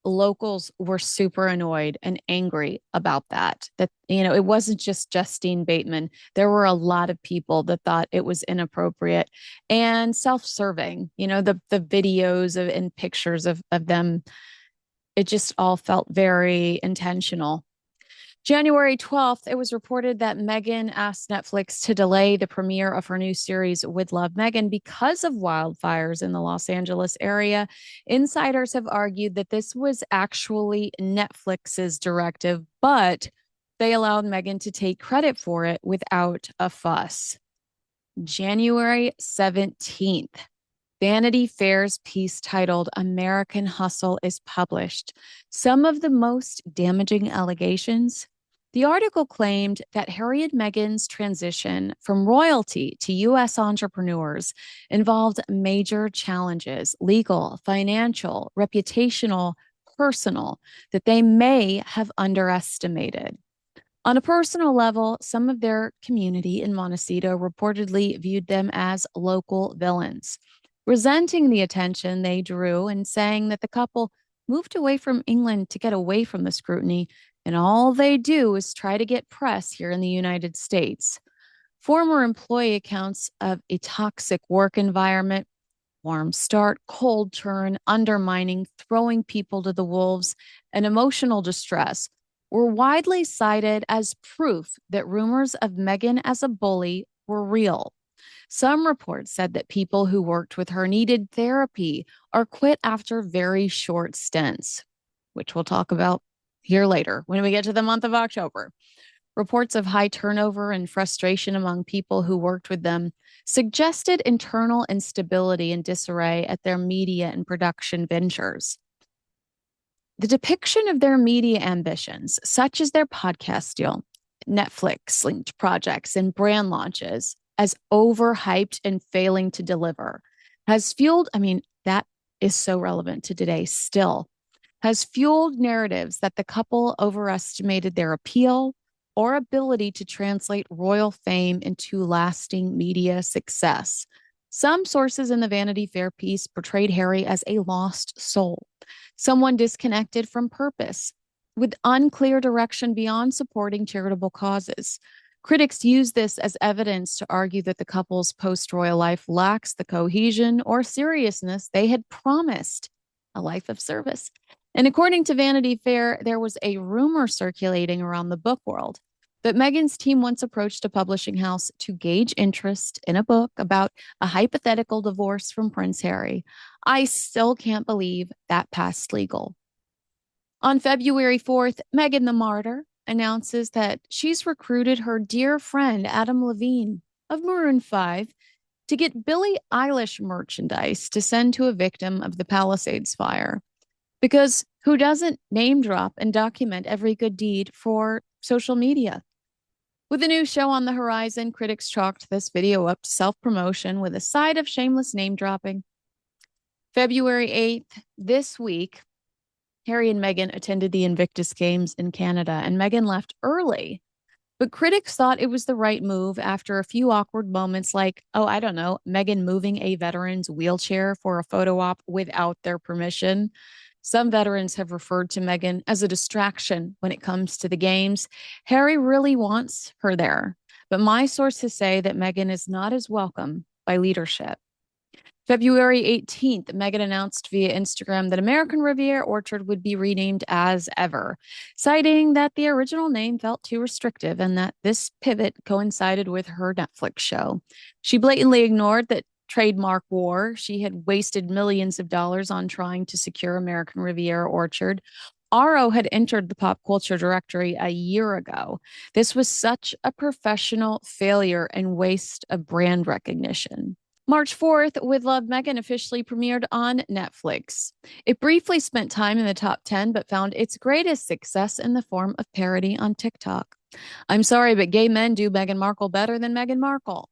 locals were super annoyed and angry about that. That, it wasn't just Justine Bateman. There were a lot of people that thought it was inappropriate and self-serving. The videos and pictures of them, it just all felt very intentional. January 12th, it was reported that Meghan asked Netflix to delay the premiere of her new series, With Love, Meghan, because of wildfires in the Los Angeles area. Insiders have argued that this was actually Netflix's directive, but they allowed Meghan to take credit for it without a fuss. January 17th, Vanity Fair's piece titled American Hustle is published. Some of the most damaging allegations. The article claimed that Harry and Meghan's transition from royalty to U.S. entrepreneurs involved major challenges, legal, financial, reputational, personal, that they may have underestimated. On a personal level, some of their community in Montecito reportedly viewed them as local villains, resenting the attention they drew and saying that the couple moved away from England to get away from the scrutiny, and all they do is try to get press here in the United States. Former employee accounts of a toxic work environment, warm start, cold turn, undermining, throwing people to the wolves, and emotional distress were widely cited as proof that rumors of Meghan as a bully were real. Some reports said that people who worked with her needed therapy or quit after very short stints, which we'll talk about here later when we get to the month of October. Reports of high turnover and frustration among people who worked with them suggested internal instability and disarray at their media and production ventures. The depiction of their media ambitions, such as their podcast deal, Netflix linked projects, and brand launches, as overhyped and failing to deliver, has fueled, that is so relevant to today still, has fueled narratives that the couple overestimated their appeal or ability to translate royal fame into lasting media success. Some sources in the Vanity Fair piece portrayed Harry as a lost soul, someone disconnected from purpose, with unclear direction beyond supporting charitable causes. Critics use this as evidence to argue that the couple's post-royal life lacks the cohesion or seriousness they had promised, a life of service. And according to Vanity Fair, there was a rumor circulating around the book world that Meghan's team once approached a publishing house to gauge interest in a book about a hypothetical divorce from Prince Harry. I still can't believe that passed legal. On February 4th, Meghan the Martyr announces that she's recruited her dear friend Adam Levine of Maroon 5 to get Billie Eilish merchandise to send to a victim of the Palisades fire. Because who doesn't name drop and document every good deed for social media? With a new show on the horizon, critics chalked this video up to self-promotion with a side of shameless name dropping. February 8th, this week, Harry and Meghan attended the Invictus Games in Canada, and Meghan left early. But critics thought it was the right move after a few awkward moments like, Meghan moving a veteran's wheelchair for a photo op without their permission. Some veterans have referred to Meghan as a distraction when it comes to the games. Harry really wants her there, but my sources say that Meghan is not as welcome by leadership. February 18th, Meghan announced via Instagram that American Riviera Orchard would be renamed as ever, citing that the original name felt too restrictive and that this pivot coincided with her Netflix show. She blatantly ignored that trademark war. She had wasted millions of dollars on trying to secure American Riviera Orchard. RO had entered the pop culture directory a year ago. This was such a professional failure and waste of brand recognition. March 4th, With Love Meghan officially premiered on Netflix. It briefly spent time in the top 10, but found its greatest success in the form of parody on TikTok. I'm sorry, but gay men do Meghan Markle better than Meghan Markle.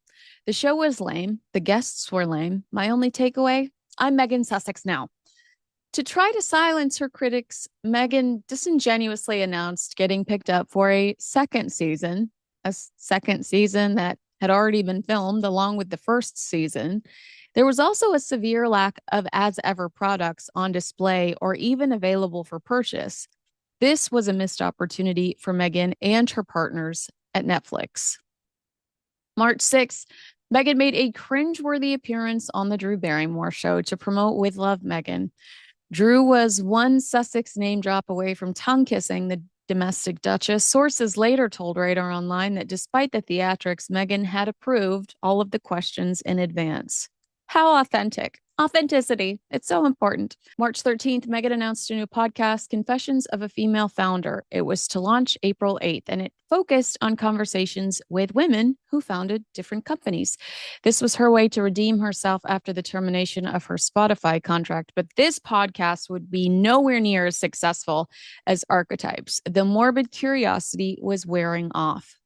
The show was lame. The guests were lame. My only takeaway, I'm Meghan Sussex now. To try to silence her critics, Meghan disingenuously announced getting picked up for a second season that had already been filmed along with the first season. There was also a severe lack of as ever products on display or even available for purchase. This was a missed opportunity for Meghan and her partners at Netflix. March 6th, Meghan made a cringeworthy appearance on the Drew Barrymore show to promote With Love Meghan. Drew was one Sussex name drop away from tongue kissing the domestic duchess. Sources later told Radar Online that despite the theatrics, Meghan had approved all of the questions in advance. How authentic. Authenticity. It's so important. March 13th, Meghan announced a new podcast, Confessions of a Female Founder. It was to launch April 8th, and it focused on conversations with women who founded different companies. This was her way to redeem herself after the termination of her Spotify contract. But this podcast would be nowhere near as successful as Archetypes. The morbid curiosity was wearing off.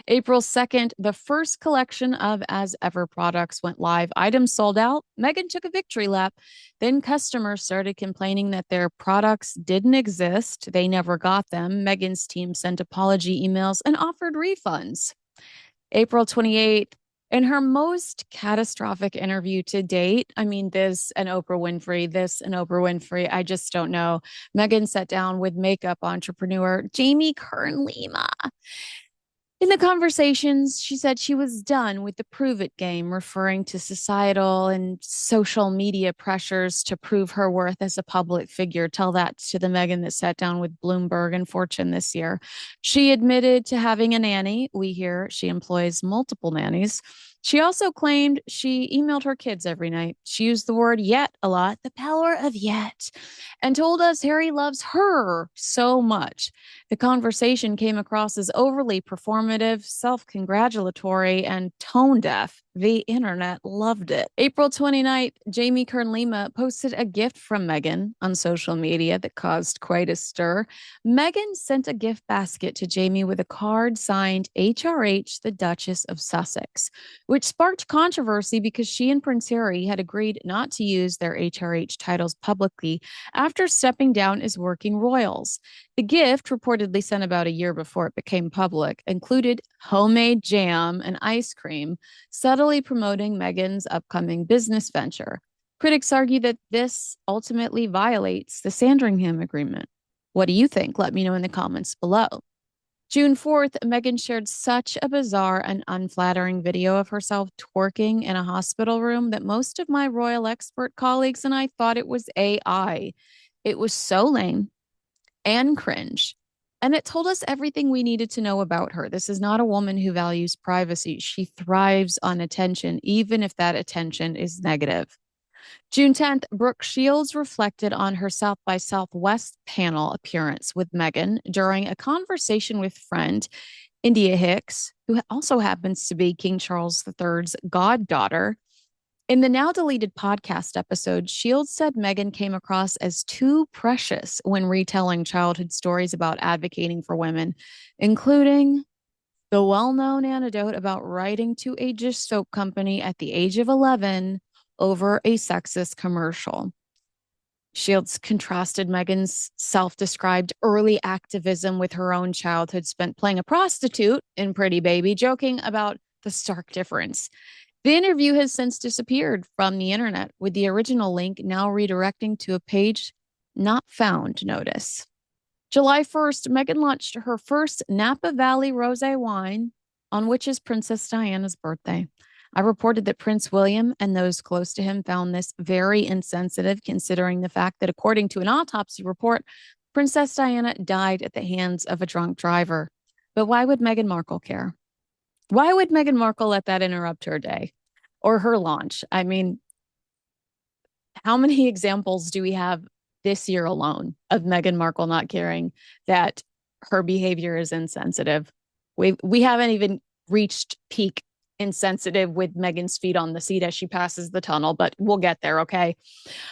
April 2nd, the first collection of As Ever products went live. Items sold out. Meghan took a victory lap. Then customers started complaining that their products didn't exist. They never got them. Meghan's team sent apology emails and offered refunds. April 28th, in her most catastrophic interview to date, this and Oprah Winfrey, I just don't know. Meghan sat down with makeup entrepreneur Jamie Kern Lima. In the conversations, she said she was done with the prove it game, referring to societal and social media pressures to prove her worth as a public figure. Tell that to the Meghan that sat down with Bloomberg and Fortune this year. She admitted to having a nanny. We hear she employs multiple nannies. She also claimed she emailed her kids every night. She used the word yet a lot, the power of yet, and told us Harry loves her so much. The conversation came across as overly performative, self-congratulatory, and tone-deaf. The internet loved it. April 29th, Jamie Kern Lima posted a gift from Meghan on social media that caused quite a stir. Meghan sent a gift basket to Jamie with a card signed HRH, the Duchess of Sussex, which sparked controversy because she and Prince Harry had agreed not to use their HRH titles publicly after stepping down as working royals. The gift, reportedly sent about a year before it became public, included homemade jam and ice cream, subtly promoting Meghan's upcoming business venture. Critics argue that this ultimately violates the Sandringham Agreement. What do you think? Let me know in the comments below. June 4th, Meghan shared such a bizarre and unflattering video of herself twerking in a hospital room that most of my royal expert colleagues and I thought it was AI. It was so lame and cringe. And it told us everything we needed to know about her. This is not a woman who values privacy. She thrives on attention, even if that attention is negative. June 10th, Brooke Shields reflected on her South by Southwest panel appearance with Meghan during a conversation with friend India Hicks, who also happens to be King Charles III's goddaughter. In the now deleted podcast episode, Shields said Meghan came across as too precious when retelling childhood stories about advocating for women, including the well-known anecdote about writing to a dish soap company at the age of 11 over a sexist commercial. Shields contrasted Meghan's self-described early activism with her own childhood spent playing a prostitute in Pretty Baby, joking about the stark difference. The interview has since disappeared from the internet, with the original link now redirecting to a page not found notice. July 1st, Meghan launched her first Napa Valley Rosé wine, on which is Princess Diana's birthday. I reported that Prince William and those close to him found this very insensitive, considering the fact that, according to an autopsy report, Princess Diana died at the hands of a drunk driver. But why would Meghan Markle care? Why would Meghan Markle let that interrupt her day? or her launch. I mean, how many examples do we have this year alone of Meghan Markle not caring that her behavior is insensitive? We haven't even reached peak insensitive with Meghan's feet on the seat as she passes the tunnel, but we'll get there, okay?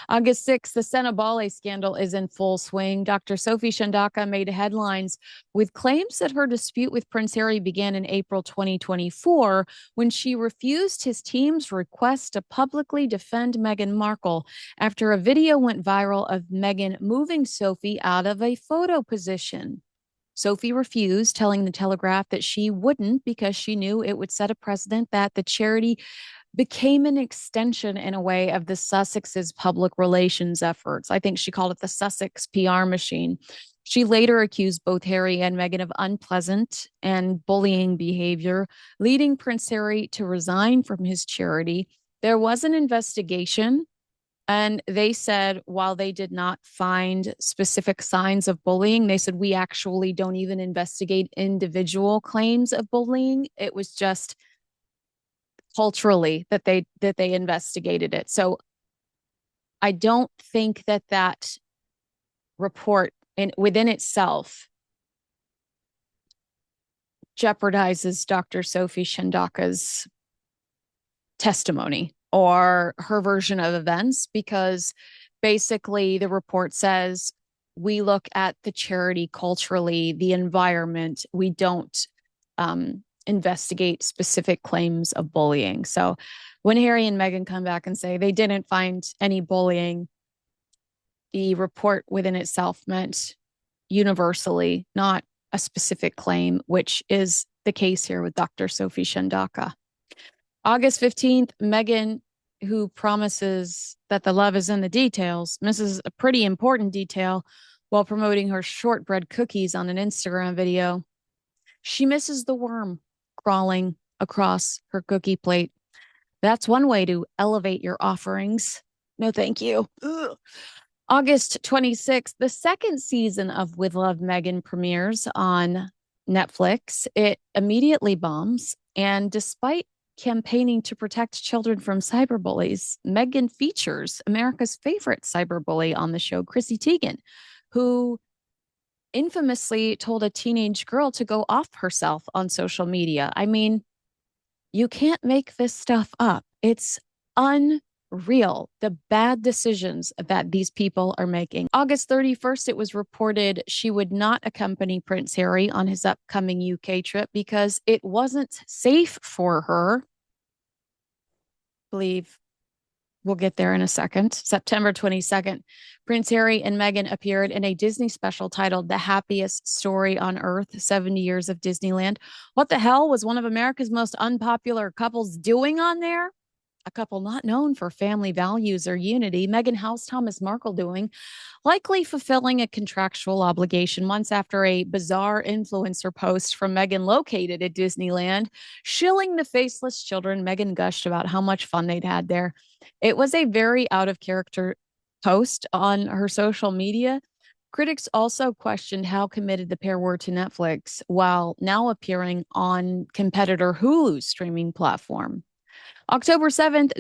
August 6th, the Salmonella scandal is in full swing. Dr. Sophie Shandaka made headlines with claims that her dispute with Prince Harry began in April 2024 when she refused his team's request to publicly defend Meghan Markle after a video went viral of Meghan moving Sophie out of a photo position. Sophie refused, telling the Telegraph that she wouldn't because she knew it would set a precedent that the charity became an extension in a way of the Sussex's public relations efforts. I think she called it the Sussex PR machine. She later accused both Harry and Meghan of unpleasant and bullying behavior, leading Prince Harry to resign from his charity. There was an investigation, and they said while they did not find specific signs of bullying, they said we actually don't even investigate individual claims of bullying. It was just culturally that they investigated it. So I don't think that report within itself jeopardizes Dr. Sophie Shandaka's testimony or her version of events, because basically the report says we look at the charity culturally, the environment. We don't investigate specific claims of bullying. So when Harry and Meghan come back and say they didn't find any bullying, the report within itself meant universally, not a specific claim, which is the case here with Dr. Sophie Shandaka. August 15th, Meghan, who promises that the love is in the details, misses a pretty important detail while promoting her shortbread cookies on an Instagram video. She misses the worm crawling across her cookie plate. That's one way to elevate your offerings. No, thank you. Ugh. August 26th, the second season of With Love, Meghan premieres on Netflix. It immediately bombs, and despite campaigning to protect children from cyberbullies, Meghan features America's favorite cyberbully on the show, Chrissy Teigen, who infamously told a teenage girl to go off herself on social media. I mean, you can't make this stuff up. It's unreal, the bad decisions that these people are making. August 31st, it was reported she would not accompany Prince Harry on his upcoming UK trip because it wasn't safe for her. I believe we'll get there in a second. September 22nd, Prince Harry and Meghan appeared in a Disney special titled The Happiest Story on Earth, 70 Years of Disneyland. What the hell was one of America's most unpopular couples doing on there? A couple not known for family values or unity. Meghan, how's Thomas Markle doing? Likely fulfilling a contractual obligation months after a bizarre influencer post from Meghan located at Disneyland, shilling the faceless children. Meghan gushed about how much fun they'd had there. It was a very out of character post on her social media. Critics also questioned how committed the pair were to Netflix while now appearing on competitor Hulu's streaming platform. October 7th,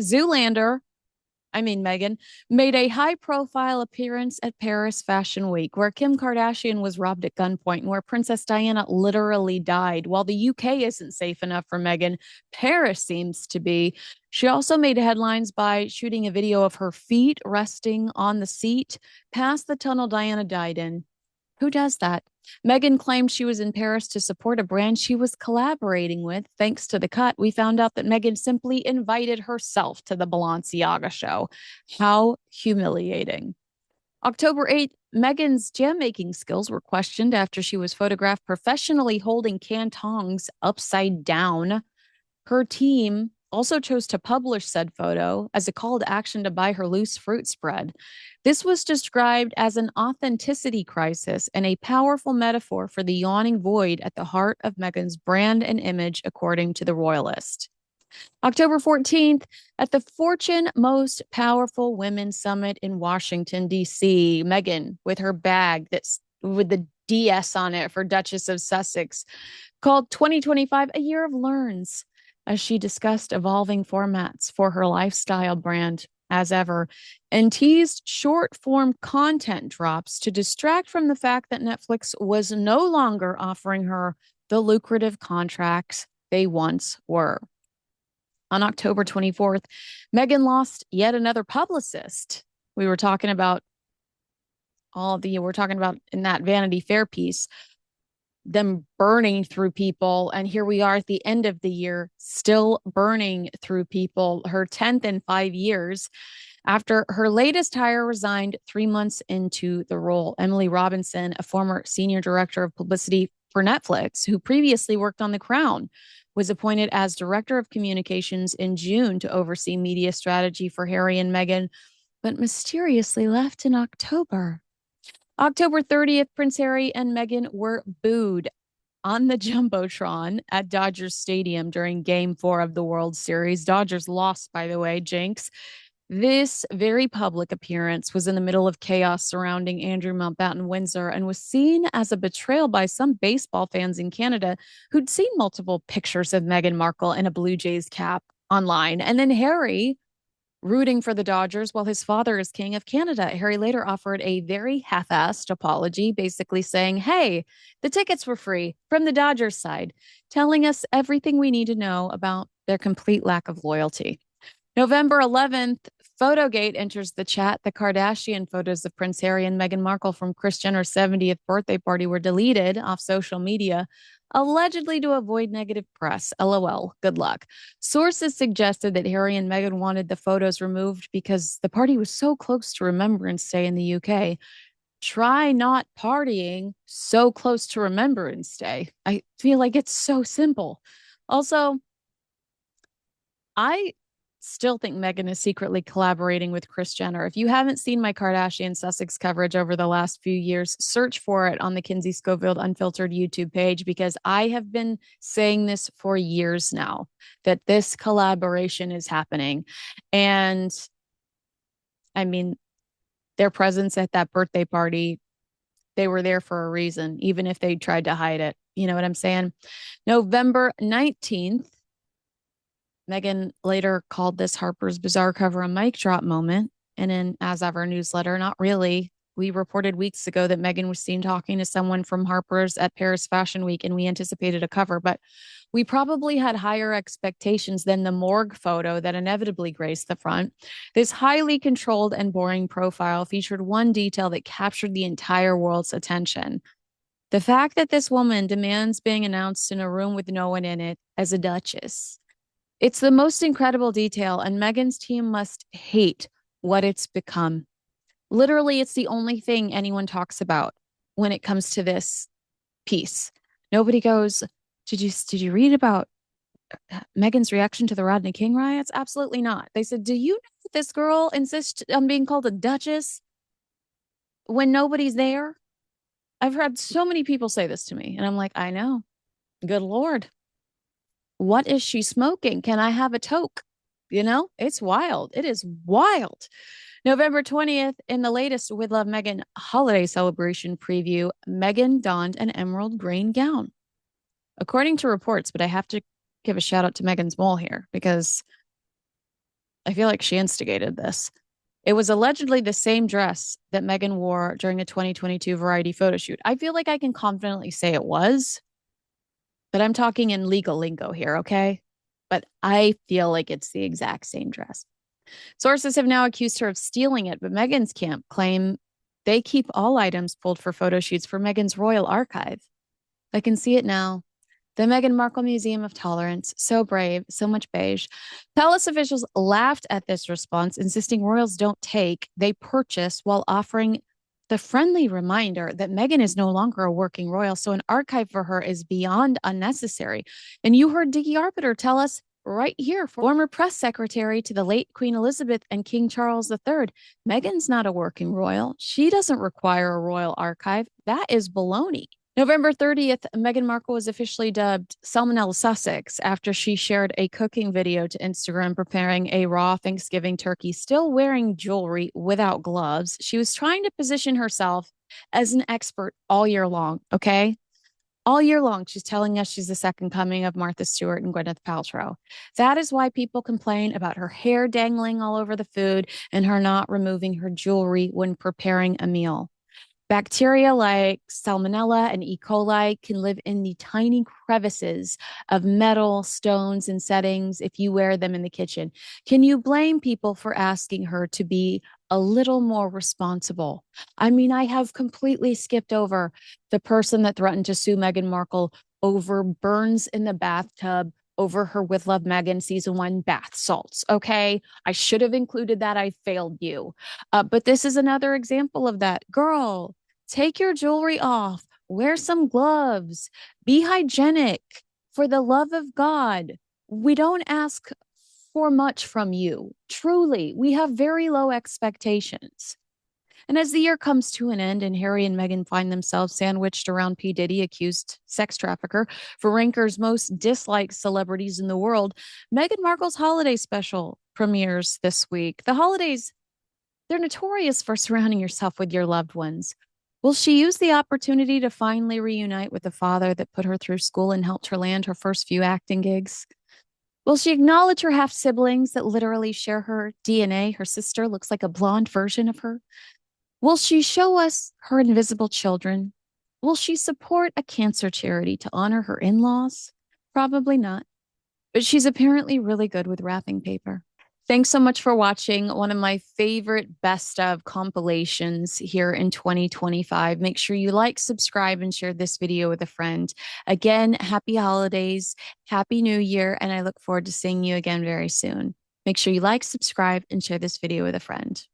Meghan, made a high-profile appearance at Paris Fashion Week, where Kim Kardashian was robbed at gunpoint and where Princess Diana literally died. While the UK isn't safe enough for Meghan, Paris seems to be. She also made headlines by shooting a video of her feet resting on the seat past the tunnel Diana died in. Who does that? Meghan claimed she was in Paris to support a brand she was collaborating with. Thanks to The Cut, we found out that Meghan simply invited herself to the Balenciaga show. How humiliating. October 8th, Meghan's jam-making skills were questioned after she was photographed professionally holding canned tongs upside down. Her team also chose to publish said photo as a call to action to buy her loose fruit spread. This was described as an authenticity crisis and a powerful metaphor for the yawning void at the heart of Meghan's brand and image, according to the Royalist. October 14th, at the Fortune Most Powerful Women Summit in Washington, D.C., Meghan, with her bag that's with the DS on it for Duchess of Sussex, called 2025 a year of learns. as she discussed evolving formats for her lifestyle brand as ever and teased short form content drops to distract from the fact that Netflix was no longer offering her the lucrative contracts they once were. On October 24th, Meghan lost yet another publicist. We were talking about we're talking about in that Vanity Fair piece, them burning through people. And here we are at the end of the year, still burning through people. Her 10th in 5 years after her latest hire resigned 3 months into the role. Emily Robinson, a former senior director of publicity for Netflix, who previously worked on The Crown, was appointed as director of communications in June to oversee media strategy for Harry and Meghan, but mysteriously left in October. October 30th, Prince Harry and Meghan were booed on the Jumbotron at Dodgers Stadium during Game 4 of the World Series. Dodgers lost, by the way, jinx. This very public appearance was in the middle of chaos surrounding Andrew Mountbatten Windsor and was seen as a betrayal by some baseball fans in Canada who'd seen multiple pictures of Meghan Markle in a Blue Jays cap online. And then Harry rooting for the Dodgers while his father is king of Canada. Harry later offered a very half-assed apology, basically saying, hey, the tickets were free from the Dodgers side, telling us everything we need to know about their complete lack of loyalty. November 11th, Photogate enters the chat. The Kardashian photos of Prince Harry and Meghan Markle from Kris Jenner's 70th birthday party were deleted off social media, allegedly to avoid negative press. LOL. Good luck. Sources suggested that Harry and Meghan wanted the photos removed because the party was so close to Remembrance Day in the UK. Try not partying so close to Remembrance Day. I feel like it's so simple. Also, I still think Meghan is secretly collaborating with Kris Jenner. If you haven't seen my Kardashian Sussex coverage over the last few years, search for it on the Kinsey Schofield Unfiltered YouTube page, because I have been saying this for years now, that this collaboration is happening. And I mean, their presence at that birthday party, they were there for a reason, even if they tried to hide it. You know what I'm saying? November 19th, Meghan later called this Harper's Bazaar cover a mic drop moment. And in As Ever newsletter, not really. We reported weeks ago that Meghan was seen talking to someone from Harper's at Paris Fashion Week, and we anticipated a cover, but we probably had higher expectations than the morgue photo that inevitably graced the front. This highly controlled and boring profile featured one detail that captured the entire world's attention. The fact that this woman demands being announced in a room with no one in it as a duchess. It's the most incredible detail, and Meghan's team must hate what it's become. Literally, it's the only thing anyone talks about when it comes to this piece. Nobody goes, did you read about Meghan's reaction to the Rodney King riots? Absolutely not. They said, do you know that this girl insists on being called a duchess when nobody's there? I've heard so many people say this to me, and I'm like, I know. Good Lord. What is she smoking? Can I have a toke? You know, it's wild. It is wild. November 20th, in the latest With Love Meghan holiday celebration preview, Meghan donned an emerald green gown. According to reports, but I have to give a shout out to Meghan's mole here because I feel like she instigated this. It was allegedly the same dress that Meghan wore during a 2022 Variety photo shoot. I feel like I can confidently say it was, but I'm talking in legal lingo here, okay? But I feel like it's the exact same dress. Sources have now accused her of stealing it, but Meghan's camp claim they keep all items pulled for photo shoots for Meghan's royal archive. I can see it now. The Meghan Markle Museum of Tolerance. So brave, so much beige. Palace officials laughed at this response, insisting royals don't take, they purchase, while offering the friendly reminder that Meghan is no longer a working royal, so an archive for her is beyond unnecessary. And you heard Dickie Arbiter tell us right here, former press secretary to the late Queen Elizabeth and King Charles III, Meghan's not a working royal. She doesn't require a royal archive. That is baloney. November 30th, Meghan Markle was officially dubbed Salmonella Sussex after she shared a cooking video to Instagram preparing a raw Thanksgiving turkey, still wearing jewelry without gloves. She was trying to position herself as an expert all year long, okay? All year long, she's telling us she's the second coming of Martha Stewart and Gwyneth Paltrow. That is why people complain about her hair dangling all over the food and her not removing her jewelry when preparing a meal. Bacteria like Salmonella and E. coli can live in the tiny crevices of metal, stones, and settings if you wear them in the kitchen. Can you blame people for asking her to be a little more responsible? I mean, I have completely skipped over the person that threatened to sue Meghan Markle over burns in the bathtub over her With Love Meghan season 1 bath salts. Okay. I should have included that. I failed you. But this is another example of that. Girl, take your jewelry off, wear some gloves, be hygienic. For the love of God, we don't ask for much from you. Truly, we have very low expectations. And as the year comes to an end and Harry and Meghan find themselves sandwiched around P. Diddy, accused sex trafficker, for Ranker's most disliked celebrities in the world, Meghan Markle's holiday special premieres this week. The holidays, they're notorious for surrounding yourself with your loved ones. Will she use the opportunity to finally reunite with the father that put her through school and helped her land her first few acting gigs? Will she acknowledge her half siblings that literally share her DNA? Her sister looks like a blonde version of her. Will she show us her invisible children? Will she support a cancer charity to honor her in laws? Probably not. But she's apparently really good with wrapping paper. Thanks so much for watching one of my favorite best of compilations here in 2025. Make sure you like, subscribe, and share this video with a friend. Again, happy holidays, happy new year, and I look forward to seeing you again very soon. Make sure you like, subscribe, and share this video with a friend.